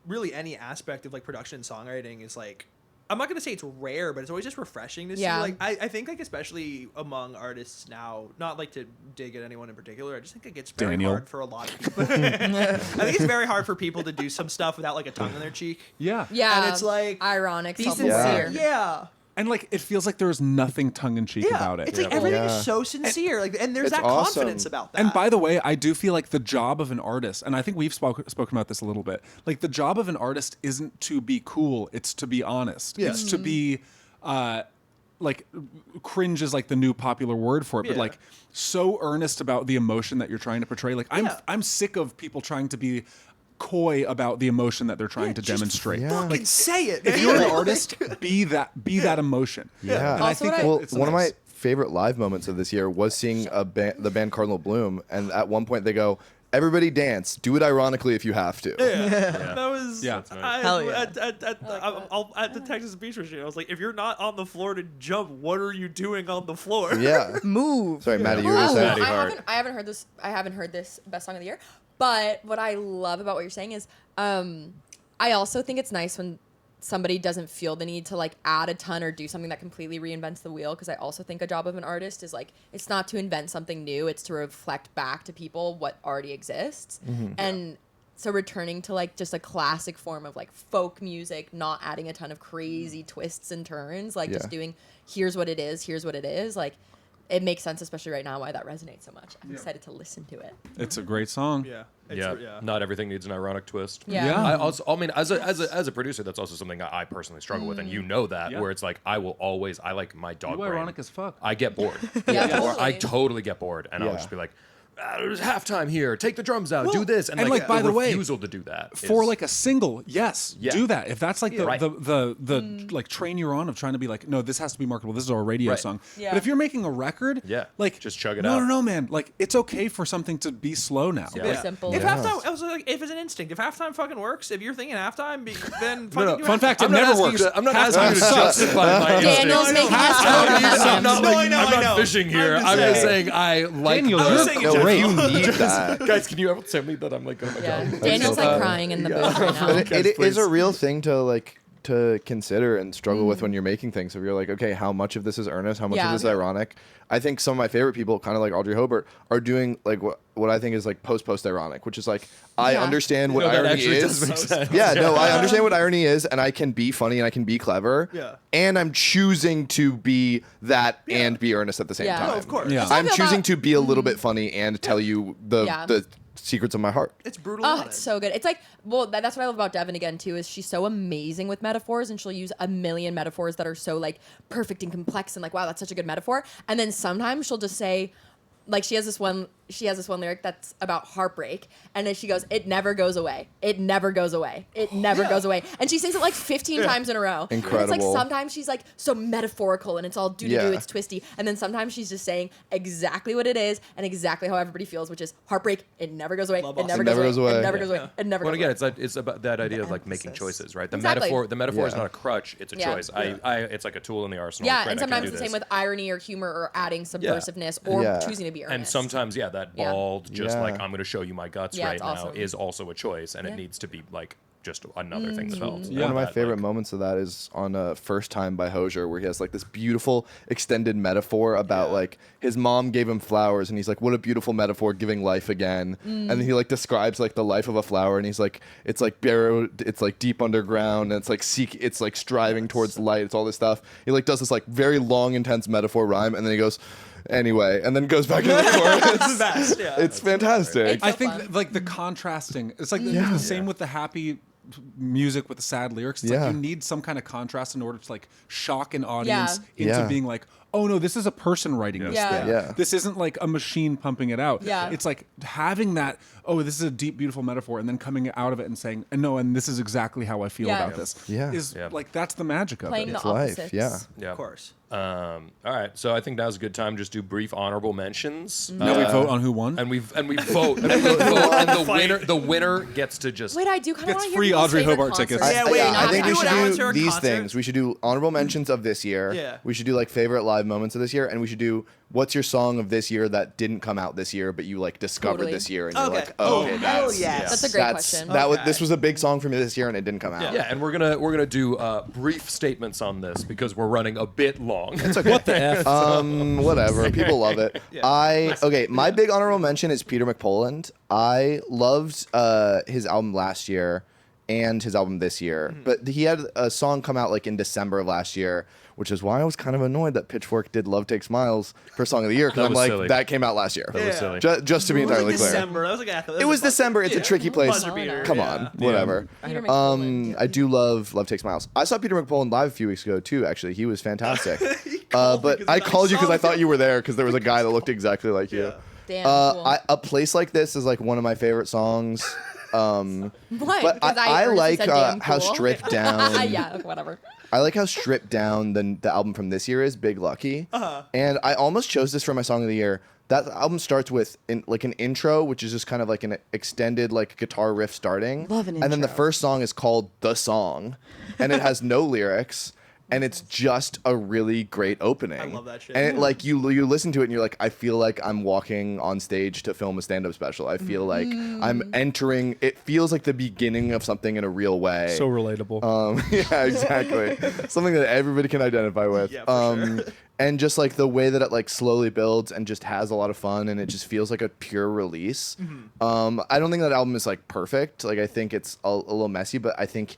aspect of like production songwriting is like, I'm not gonna say it's rare, but it's always just refreshing to see. Yeah. Like I think like especially among artists now, not like to dig at anyone in particular. I just think it gets very Daniel. hard for a lot of people. I think it's very hard for people to do some stuff without like a tongue in their cheek. Yeah. Yeah, And it's like- ironic, Be self-aware. sincere. Yeah. And like it feels like there's nothing tongue in cheek Yeah. about it. It's like everything Yeah. is so sincere. Like and there's It's that awesome. confidence about that. And by the way, I do feel like the job of an artist, and I think we've spoken about this a little bit, like the job of an artist isn't to be cool, it's to be honest. Yeah. It's to be like cringe is like the new popular word for it, but Yeah. like so earnest about the emotion that you're trying to portray. Like Yeah. I'm sick of people trying to be coy about the emotion that they're trying to just demonstrate. Yeah. fucking say it. If man. you're an Like- artist, be that emotion. Yeah. And I Also think what I- Well, it's one of nice. my favorite live moments of this year was seeing the band Cardinal Bloom, and at one point they go, "Everybody dance. Do it ironically if you have to." That was Hell yeah. At the Texas Beach Retreat. I was like, if you're not on the floor to jump, what are you doing on the floor? Yeah. Move. Sorry, Maddie, you were Oh, saying. I haven't heard this. I haven't heard this best song of the year. But what I love about what you're saying is, I also think it's nice when somebody doesn't feel the need to like add a ton or do something that completely reinvents the wheel. Because I also think a job of an artist is like, it's not to invent something new, it's to reflect back to people what already exists. And so returning to like just a classic form of like folk music, not adding a ton of crazy twists and turns, like just doing here's what it is, like it makes sense, especially right now, why that resonates so much. I'm excited to listen to it. It's a great song. Yeah. Not everything needs an ironic twist. Yeah. I mean, as a producer, that's also something I personally struggle with, and you know that, where it's like I like my dog brain. Ironic as fuck. I get bored. Yeah, I totally. totally get bored, and I'll just be like, there's halftime here. Take the drums out. Well, do this, and like, by the way, refusal to do that For is- like a single, yes, do that. If that's like Right. the like train you're on of trying to be like, no, this has to be marketable. This is our radio Right. song. Yeah. But if you're making a record, like just chug it no, out. No, man. Like it's okay for something to be slow now. Super simple. If halftime, I was like, if it's an instinct, if halftime fucking works, if you're thinking halftime, then fucking do Fun halftime. fact, it I'm not never asking works. you to- I'm not asking you to justify my Daniel's instinct. making us I'm not, No, like, I know, I'm I not know. fishing here. I'm I'm just just saying. saying I like. Daniel, I was you're saying No, great. you need that. Guys, can you ever tell me that I'm like, oh my Yeah. god? Daniel's so like bad. crying in the booth right now. But it please. is a real thing to consider and struggle with when you're making things. If you're like, okay, how much of this is earnest? How much of this is ironic? I think some of my favorite people, kind of like Audrey Hobert, are doing like what I think is like post ironic, which is like I understand what No, that irony actually is. does make sense. Yeah, no, I understand what irony is, and I can be funny and I can be clever. Yeah. And I'm choosing to be that and be earnest at the same Yeah. time. No, of course. Yeah. It's how I I'm feel choosing about- to be a little bit funny and tell you the secrets of my heart. It's brutal. Oh, honest. it's so good. It's like, well, that's what I love about Devin again too. Is she's so amazing with metaphors, and she'll use a million metaphors that are so like perfect and complex, and like, wow, that's such a good metaphor. And then sometimes she'll just say, like, she has this one lyric that's about heartbreak, and then she goes, "It never goes away. It never goes away. It never goes away." And she sings it like 15 times in a row. And it's Incredible. like sometimes she's like so metaphorical, and it's all do Yeah. it's twisty, and then sometimes she's just saying exactly what it is and exactly how everybody feels, which is heartbreak. It never goes away. Love It Austin. never It goes never away. goes away. It never goes away. It never Well, goes again, away. it's about that idea of like making emphasis. choices, right? The Exactly. metaphor is Yeah. not a crutch; it's a Yeah. choice. It's like a tool in the arsenal. Yeah, Great, and I can sometimes do the same this. with irony or humor or adding subversiveness or Yeah. choosing to be earnest. And sometimes, that Yeah. bald, just Yeah. like I'm going to show you my guts Yeah, right it's now, awesome. is also a choice, and it needs to be like just another thing developed. One of my favorite moments of that is on First Time by Hosier, where he has like this beautiful extended metaphor about like his mom gave him flowers, and he's like, what a beautiful metaphor, giving life again. And then he like describes like the life of a flower, and he's like, it's like buried, it's like deep underground, and it's like it's like striving towards light. It's all this stuff. He like does this like very long, intense metaphor rhyme, and then he goes, anyway, and then goes back into the chorus. It's the best. Yeah. It's fantastic. It's I so think fun. like the contrasting. It's like the same with the happy music with the sad lyrics. It's Yeah. like you need some kind of contrast in order to like shock an audience Yeah. into Yeah. being like, oh no, this is a person writing this Yeah. thing. Yeah. This isn't like a machine pumping it out. Yeah. It's like having that, oh, this is a deep, beautiful metaphor, and then coming out of it and saying, and this is exactly how I feel Yeah. about this. Yeah. Is Yeah. like that's the magic of playing it. the It's life, opposites. yeah. Yeah. Of course. All right, so I think now's a good time to just do brief honorable mentions. Now we vote on who won. and we vote, and the winner gets to just Wait, I do kind of Gets want to hear free people's Audrey favorite Hobart tickets. concerts. Yeah, wait, I not think we do should an do amateur these concert. things. We should do honorable mentions of this year. Yeah. We should do like favorite live moments of this year, and we should do what's your song of this year that didn't come out this year, but you like discovered Totally. this year, and you're Okay. like, Oh, okay, hell that's yes. That's a great question. That was Okay. this was a big song for me this year, and it didn't come out. yeah, and we're gonna do brief statements on this because we're running a bit long. What the f? Whatever. People love it. My big honorable mention is Peter McPoland. I loved his album last year and his album this year, but he had a song come out like in December of last year, which is why I was kind of annoyed that Pitchfork did "Love Takes Miles" for Song of the Year, because That I'm was like, silly. that came out last year. That was silly. Just to be It was like entirely clear. December. That was like It was December. It's a tricky place. Buzzer beater. Come Yeah. on, whatever. Peter McPoland. I do love Takes Miles. I saw Peter McPoland live a few weeks ago too. Actually, he was fantastic. called But because I I called you because saw I thought him. you were there because there was a guy that looked exactly like you. Yeah. Damn, cool. A Place Like This is like one of my favorite songs. What? But Because I first like said damn how cool. stripped down. Yeah, whatever. I like how stripped down the album from this year is, Big Lucky. And I almost chose this for my song of the year. That album starts with an intro, which is just kind of like an extended like guitar riff starting. Love an And then the intro. first song is called The Song, and it has no lyrics. And it's just a really great opening. I love that shit. And you listen to it and you're like, I feel like I'm walking on stage to film a stand-up special. I feel like I'm entering. It feels like the beginning of something in a real way. So relatable. Yeah, exactly. Something that everybody can identify with. Yeah, for sure. And just like the way that it like slowly builds and just has a lot of fun and it just feels like a pure release. I don't think that album is like perfect. Like I think it's a little messy, but I think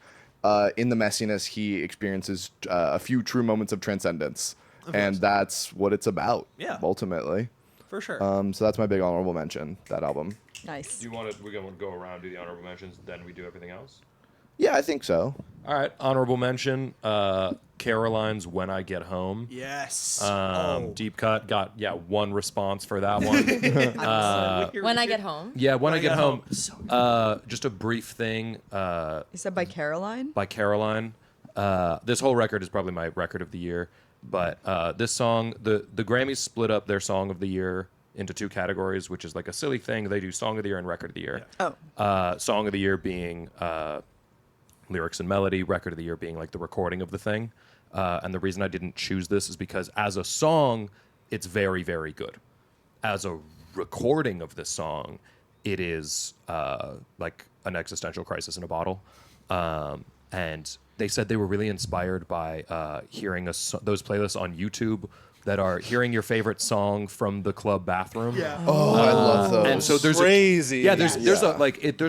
in the messiness he experiences a few true moments of transcendence, and that's what it's about. Yeah. Ultimately. For sure. So that's my big honorable mention. That album. Nice. Do you want to? We're gonna go around, do the honorable mentions, then we do everything else. Yeah, I think so. All right, honorable mention. Caroline's "When I Get Home." yes. Deep cut got one response for that one. When I get home. Yeah, when I get home. So Just a brief thing You said by Caroline? by Caroline. This whole record is probably my record of the year, but this song, the Grammys split up their song of the year into two categories, which is like a silly thing. They do song of the year and record of the year. Oh. Song of the year being lyrics and melody, record of the year being like the recording of the thing. And the reason I didn't choose this is because as a song, it's very, very good. As a recording of this song, it is like an existential crisis in a bottle. And they said they were really inspired by hearing those playlists on YouTube that are hearing your favorite song from the club bathroom. yeah. Oh, I love those. And so there's Crazy. there's there's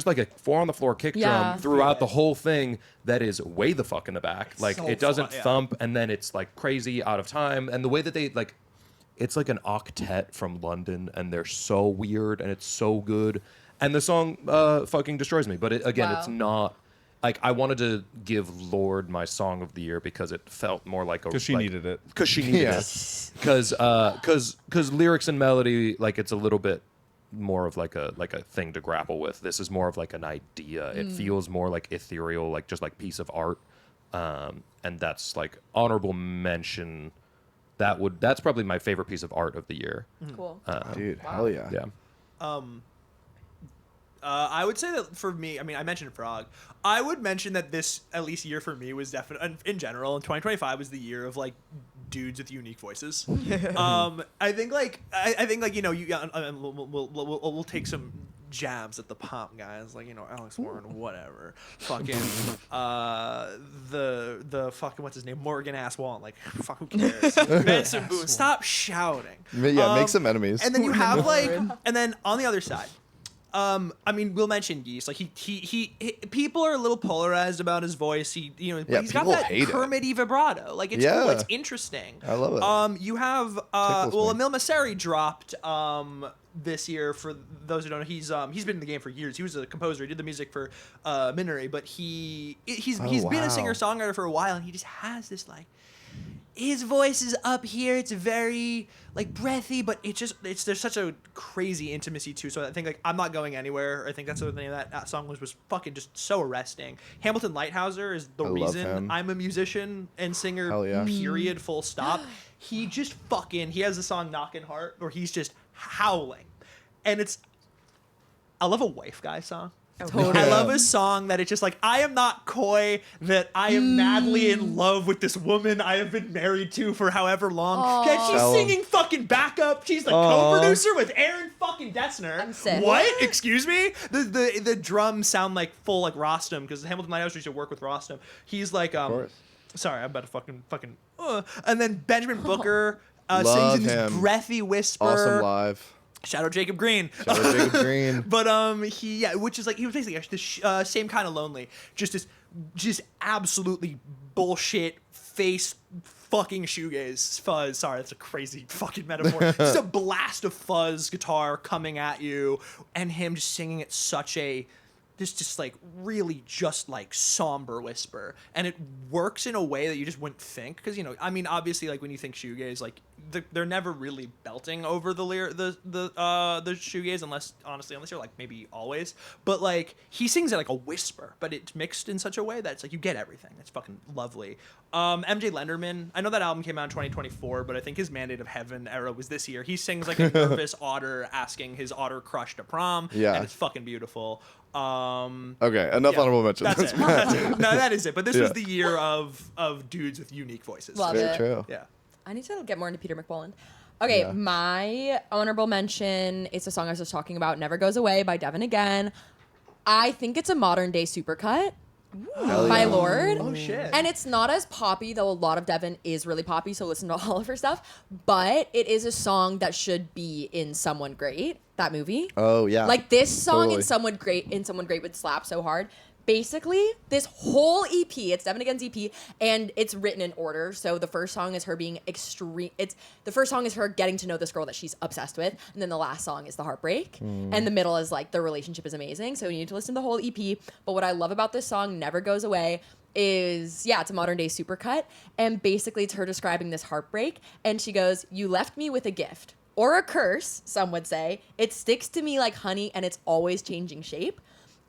like a 4 on the floor kick Yeah. drum throughout the whole thing that is way the fuck in the back. Like So it doesn't fun, yeah. thump and then it's like crazy out of time. And the way that they like, it's like an octet from London and they're so weird and it's so good. And the song fucking destroys me. But again, Wow. it's not. Like I wanted to give Lorde my song of the year because it felt more like a Because she needed it. because she needed Yeah. it. Because lyrics and melody, like it's a little bit more of like a thing to grapple with. This is more of like an idea. It feels more like ethereal, like just like piece of art. And that's like honorable mention. That's probably my favorite piece of art of the year. Cool. Dude, hell yeah. Yeah. I would say that for me, I mean, I mentioned Frog. I would mention that this, at least year for me, was definitely, in general, 2025 was the year of like dudes with unique voices. I think like you know we'll take some jabs at the pop guys like Alex Warren, whatever, fucking the fucking what's his name, Morgan ass Wallen, like fuck who cares, Benson Boone, stop shouting. Yeah, make some enemies. And then you have like, and then on the other side, I mean, we'll mention Geese. Like he people are a little polarized about his voice. But he's got people that hate it. Kermit-y vibrato. Like it's Yeah. cool. It's interesting. I love it. You have Tickles me. Emil Masseri dropped this year. For those who don't know, he's been in the game for years. He was a composer. He did the music for Minari, but he's been a wow. singer-songwriter for a while, and he just has this like. His voice is up here. It's very like breathy, but there's such a crazy intimacy too. So I think like I'm Not Going Anywhere. I think that's the name of that song was fucking just so arresting. Hamilton Lighthouser is the I love reason him. I'm a musician and singer. Hell yeah. Period. Full stop. He has a song Knockin' Heart where he's just howling, and it's. I love a wife guy song. Totally. I love a song that it's just like, I am not coy, that I am madly in love with this woman I have been married to for however long. That she's Tell 'em. singing fucking backup. She's the co-producer with Aaron fucking Dessner. I'm sick. What? Excuse me? The drums sound like full like Rostam, because Hamilton Lighthouse used to work with Rostam. He's like, course. sorry, I'm about to fucking. And then Benjamin Booker sings Love in this him. breathy whisper. Awesome live. Shout out Jacob Green. Shout out Jacob Green. But which is like he was basically the same kind of lonely, just absolutely bullshit face fucking shoegaze fuzz. Sorry, that's a crazy fucking metaphor. Just a blast of fuzz guitar coming at you, and him just singing at such a this just like really just like somber whisper, and it works in a way that you just wouldn't think, because you know, I mean, obviously, like when you think shoegaze, like they're never really belting over the shoegaze, unless you're like maybe always, but like he sings it like a whisper, but it's mixed in such a way that it's like you get everything. It's fucking lovely. MJ Lenderman, I know that album came out in 2024, but I think his Mandate of Heaven era was this year. He sings like a nervous otter asking his otter crush to prom, and it's fucking beautiful. Okay, enough honorable mentions. That's it. That's it. No, that is it. But this was the year of dudes with unique voices. Love Very it. true. Yeah. I need to get more into Peter McMullen. Okay, my honorable mention is a song I was just talking about, Never Goes Away by Devin again. I think it's a modern day supercut by Lorde. Oh, shit. And it's not as poppy, though a lot of Devin is really poppy, so listen to all of her stuff. But it is a song that should be in Someone Great, that movie. Oh yeah. Like this song Totally. in Someone Great would slap so hard. Basically, this whole EP, it's Devin Again's EP, and it's written in order. So the first song is her being extreme. The first song is her getting to know this girl that she's obsessed with, and then the last song is the heartbreak, and the middle is like the relationship is amazing. So you need to listen to the whole EP. But what I love about this song, Never Goes Away, is it's a modern day supercut, and basically it's her describing this heartbreak, and she goes, "You left me with a gift or a curse," some would say. "It sticks to me like honey, and it's always changing shape."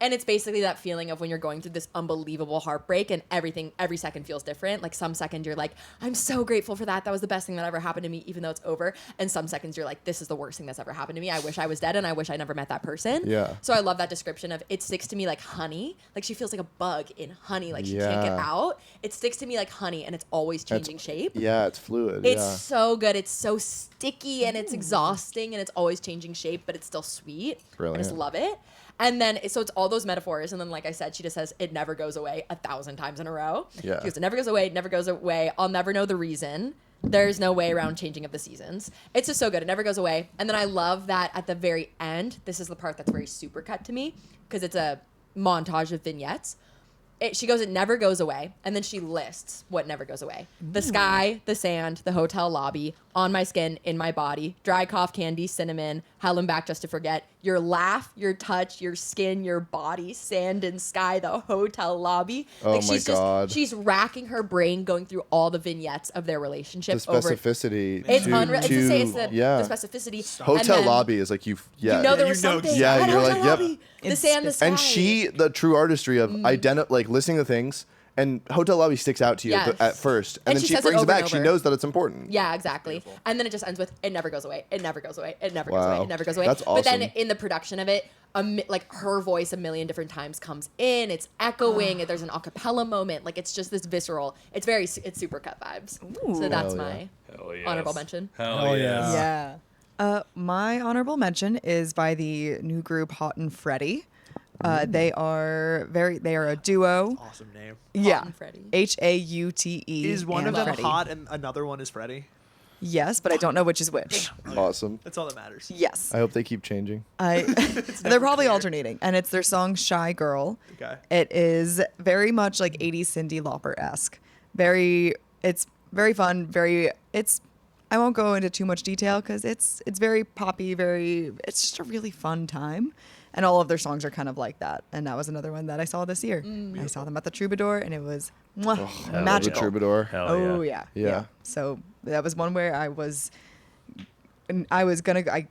And it's basically that feeling of when you're going through this unbelievable heartbreak and every second feels different. Like some second you're like, I'm so grateful for that. That was the best thing that ever happened to me, even though it's over. And some seconds you're like, this is the worst thing that's ever happened to me. I wish I was dead and I wish I never met that person. Yeah. So I love that description of it sticks to me like honey. Like she feels like a bug in honey. Like she can't get out. It sticks to me like honey and it's always changing shape. Yeah, it's fluid. It's so good. It's so sticky and it's exhausting and it's always changing shape, but it's still sweet. Brilliant. I just love it. And then, so it's all those metaphors. And then, like I said, she just says, it never goes away 1,000 times in a row. Yeah. She goes, it never goes away. It never goes away. I'll never know the reason. There's no way around changing of the seasons. It's just so good. It never goes away. And then I love that at the very end, this is the part that's very super cut to me because it's a montage of vignettes. She goes, it never goes away. And then she lists what never goes away. The sky, the sand, the hotel lobby, on my skin, in my body, dry cough candy, cinnamon, howling back just to forget, your laugh, your touch, your skin, your body, sand and sky, the hotel lobby. Oh my God. She's racking her brain going through all the vignettes of their relationship. The specificity. It's unreal. It's to say it's the specificity. Hotel And then lobby is like you know there was something. Yeah, That you're hotel like, yep. lobby, the sand, the sky. And the true artistry of like listening to things, and hotel lobby sticks out to you Yes. at first, and And then she she says it brings it over back. and She over. knows that it's important. Yeah, exactly. And then it just ends with, it never goes away. It never goes away. It never goes Wow. away. It never goes away. That's But then awesome. in the production of it, like her voice a million different times comes in. It's echoing. There's an acapella moment. Like it's just this visceral. It's super cut vibes. So that's Hell my Hell yes. honorable mention. Hell yes. Yeah. My honorable mention is by the new group Hot and Freddy. They are a duo. Awesome name. Yeah. and Freddy. Haute. Is one of and them Freddy. hot and another one is Freddie? Yes, but I don't know which is which. Awesome. That's all that matters. Yes. I hope they keep changing. They're never probably clear. alternating, and it's their song "Shy Girl." Okay. It is very much like 80s Cyndi Lauper esque. It's very fun. I won't go into too much detail because it's very poppy. It's just a really fun time, and all of their songs are kind of like that. And that was another one that I saw this year. I saw them at the Troubadour, and it was magical. The Troubadour. Hell Oh yeah. yeah. So that was one where I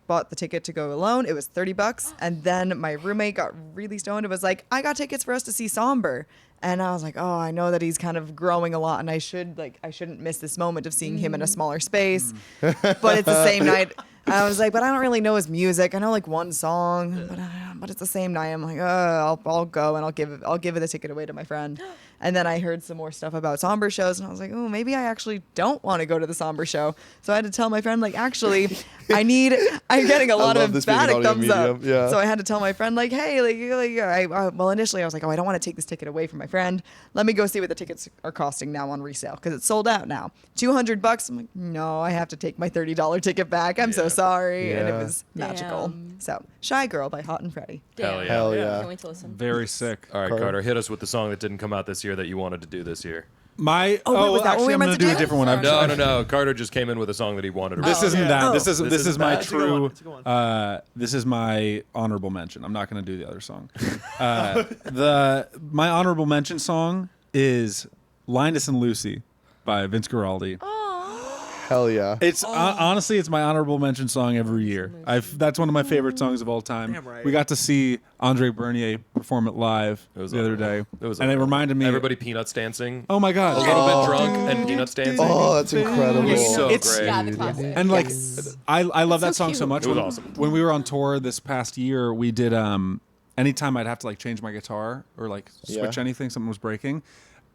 bought the ticket to go alone. It was $30, and then my roommate got really stoned. It was like, I got tickets for us to see Somber, and I was like, oh, I know that he's kind of growing a lot, and I shouldn't miss this moment of seeing him in a smaller space. But it's the same night. I was like, but I don't really know his music. I know like one song, but it's the same night. I'm like, I'll go and I'll give the ticket away to my friend. And then I heard some more stuff about Somber shows, and I was like, oh, maybe I actually don't want to go to the Somber show. So I had to tell my friend, like, actually, I'm getting a lot love of this being an emphatic audio thumbs up. medium, yeah. So I had to tell my friend, like, hey, well, initially I was like, oh, I don't want to take this ticket away from my friend. Let me go see what the tickets are costing now on resale because it's sold out now. $200. I'm like, no, I have to take my $30 ticket back. I'm so sorry. And it Yeah. was magical. Damn. So Shy Girl by Hot and Freddy. Damn. Hell yeah. Can't wait to listen. Very sick. All right, Carter. Carter, hit us with the song that didn't come out this year that you wanted to do this year. My was that what actually, we I'm were going meant to to do a do? different one. No. Carter just came in with a song that he wanted to This read. isn't that. This is my That's a good one. true. That's a good one. This is my honorable mention. I'm not going to do the other song. My honorable mention song is "Linus and Lucy" by Vince Guaraldi. Hell yeah. It's honestly, it's my honorable mention song every year. That's one of my favorite songs of all time. Damn right. We got to see Andre Bernier perform it live the other day, and it reminded me. Everybody peanuts dancing. Oh my god! A little bit drunk and peanuts dancing. Oh, that's incredible. It was so It's- great. Yeah, the classic. And like, I love that song so cute. much. It was When- awesome. When we were on tour this past year, we did. Anytime I'd have to like change my guitar or like switch Yeah. anything, something was breaking.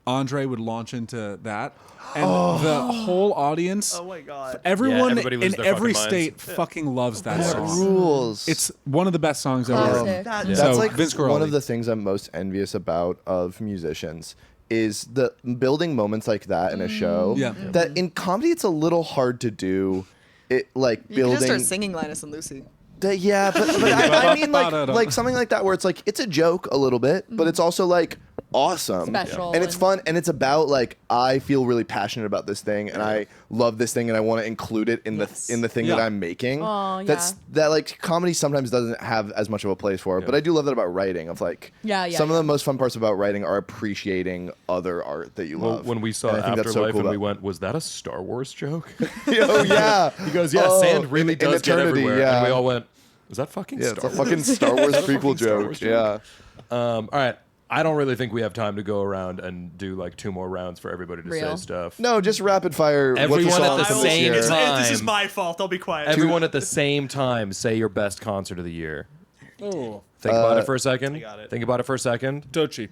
Andre would launch into that, and the whole audience, Oh my god. everyone everybody loses in their every fucking minds. state fucking loves that That song. rules. It's one of the best songs ever. Classic. That's So, like Vince one Guaraldi. of the things I'm most envious about of musicians is the building moments like that in a show. Yeah. That in comedy it's a little hard to do. It like You can just building. start singing Linus and Lucy. Yeah, but I mean like something like that where it's like it's a joke a little bit, but it's also like awesome Special and it's and- fun and it's about like I feel really passionate about this thing and I love this thing and I want to include it in the thing that Yeah. I'm making. Aw, That's yeah. that like comedy sometimes doesn't have as much of a place for it, but I do love that about writing. Of like Yeah, some of yeah. the most fun parts about writing are appreciating other art that you Well, love. when we saw And I think that's Afterlife, so cool and we about- went, was that a Star Wars joke? Oh yeah, He goes, yeah, Oh, sand really in does get eternity, everywhere. yeah. And we all went, was that fucking Yeah, it's Star a Wars? fucking Star Wars Is that a prequel fucking Star joke. Wars Yeah. All right. I don't really think we have time to go around and do like 2 more rounds for everybody to Real. say stuff. No, just rapid fire. What's Everyone the at song the from this same year? time. This is my fault. I'll be quiet. Everyone at the same time say your best concert of the year. Think about it for a second. I got it. Think about it for a second. Dochi.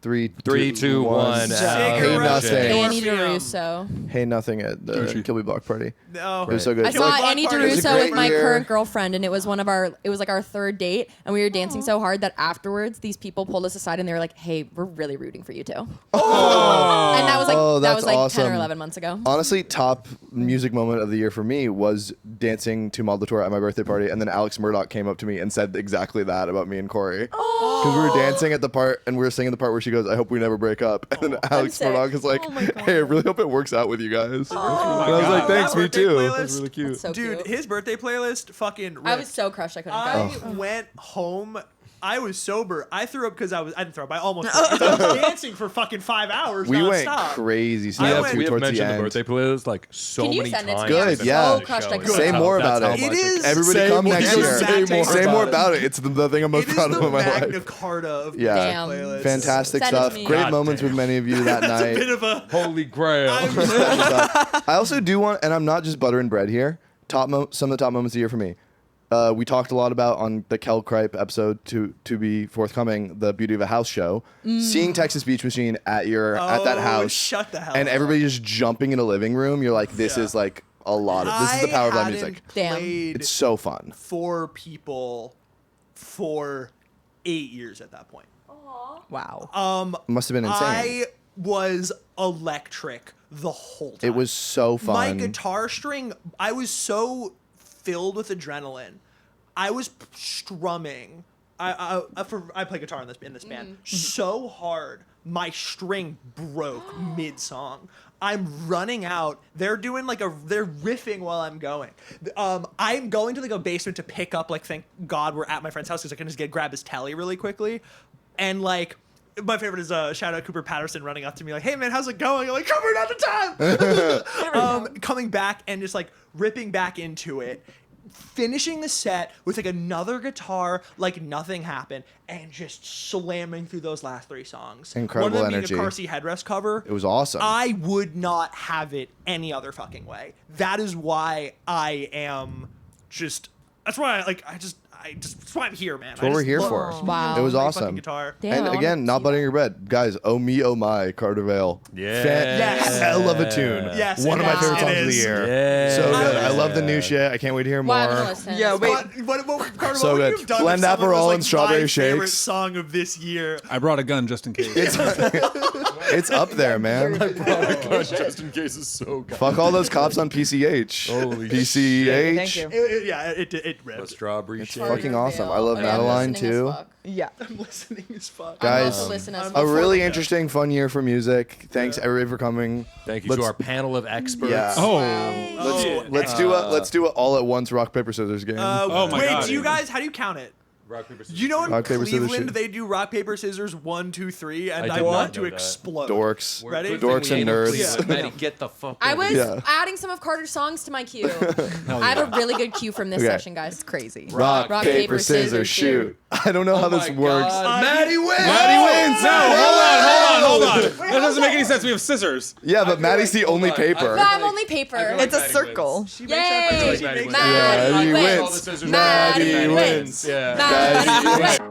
3, 3, 2, 1. Hey, nothing. Annie Orpheum. DeRusso. Hey, nothing at the Gucci. Kilby Block Party. No. It was so good. I saw Block Annie Party was a DeRusso with great my year. current girlfriend, and it was it was like our 3rd date, and we were dancing so hard that afterwards, these people pulled us aside and they were like, "Hey, we're really rooting for you too." And that was like Oh, that was that's like 10 or awesome. 11 months ago. Honestly, top music moment of the year for me was dancing to Moldator at my birthday party, and then Alex Murdoch came up to me and said exactly that about me and Corey. Because we were dancing at the part, and we were singing the part where she goes, "I hope we never break up," and then Alex sick. Murdoch is like, Oh my God. "Hey, I really hope it works out with you guys." And I was God. like, "Thanks, That me birthday too." playlist- That's really cute. So Dude, cute. his birthday playlist fucking ripped. I was so crushed I couldn't I go. went home. I was sober. I threw up because I didn't throw up. I almost threw up. 'Cause I was dancing for fucking 5 hours. We went nonstop. crazy. I Seeing that went- too We have towards the mentioned the end. birthday playlist like so Can you many send it to times. me? Good, I'm yeah. so crushed I couldn't Say go. more That's about how it. much It is- Everybody Say come more- next it is year. Say more Say about more it. about it. It's the thing I'm most It is proud of the in my Magna life. Carta of Yeah. music Damn. playlists. Fantastic Send it to stuff. me. Great God moments with damn. many of you that It's a night. bit of a. Holy grail. I also do want, and I'm not just butter and bread here. Some of the top moments of the year for me. We talked a lot about on the Kel Kripe episode to be forthcoming, the Beauty of a House show. Seeing Texas Beach Machine at that Oh, house, shut the hell and up. everybody just jumping in a living room. You're like, this Yeah. is like a lot of. This is the power of live hadn't music. Damn. Played It's so fun. for people for 8 years at that point. Wow. Must have been insane. I was electric the whole time. It was so fun. My guitar string, I was so filled with adrenaline. I was strumming. I play guitar in this band so hard. My string broke mid song. I'm running out. They're doing they're riffing while I'm going. I'm going to like a basement to pick up thank God we're at my friend's house because I can just grab his telly really quickly, and like. My favorite is shout out Cooper Patterson running up to me like, "Hey man, how's it going?" I'm like, "Cooper, not the time." Coming back and just ripping back into it, finishing the set with another guitar like nothing happened, and just slamming through those last 3 songs. Incredible One of them energy. being a Car Seat Headrest cover. It was awesome. I would not have it any other fucking way. That is why I am just. That's why that's why I'm here, man. That's what we're here for. Wow. It was Great awesome. fucking guitar. Damn, And I wanna again, not see buttering that. your bread, guys. Oh me, oh my, Carter Vail. Yeah. Yes. Hell of a tune. Yes, One it of my is. favorite It songs of the is. year. Yeah. So good. I I love the new shit. I can't wait to hear more. Wow, I'm gonna listen. Yeah, wait. Carter, So what would good. you have done Blend if someone Aperol was, and strawberry my favorite shakes. song of this year? I brought a gun just in case. It's up there, man. Just in case is so good. Fuck all those cops on PCH. Holy PCH. Thank you. It ripped. A strawberry It's shake. fucking awesome. I love Okay, I'm Madeline listening as too. fuck. Yeah. I'm listening as fuck. Guys, I'm listen as A fuck. really interesting, fun year for music. Thanks everybody for coming. Thank you Let's- to our panel of experts. Yeah. Oh, Let's do a all at once rock paper scissors game. Oh my wait, God. do you guys? How do you count it? Rock, paper, scissors. You know in Rock, paper, scissors, Cleveland shoot. they do rock paper scissors 1, 2, 3, and I I, did not want to know that. explode. Dorks. We're Ready? including Dorks the and anal nerds. Cleveland. Yeah. Maddie, get the fuck I over was here. Yeah. adding some of Carter's songs to my queue. I have a really good cue from this Okay. session, guys. Crazy. Rock, Rock, paper, scissors, shoot. I don't know how this works. Maddie wins! Maddie wins! Hold on. That doesn't make any sense. We have scissors. Yeah, but Maddie's the only paper. But I'm only paper. It's a circle. Yay! Maddie wins. Maddie Maddie wins. wins. Maddie Maddie wins. wins. Yeah. Maddie Guys. wins.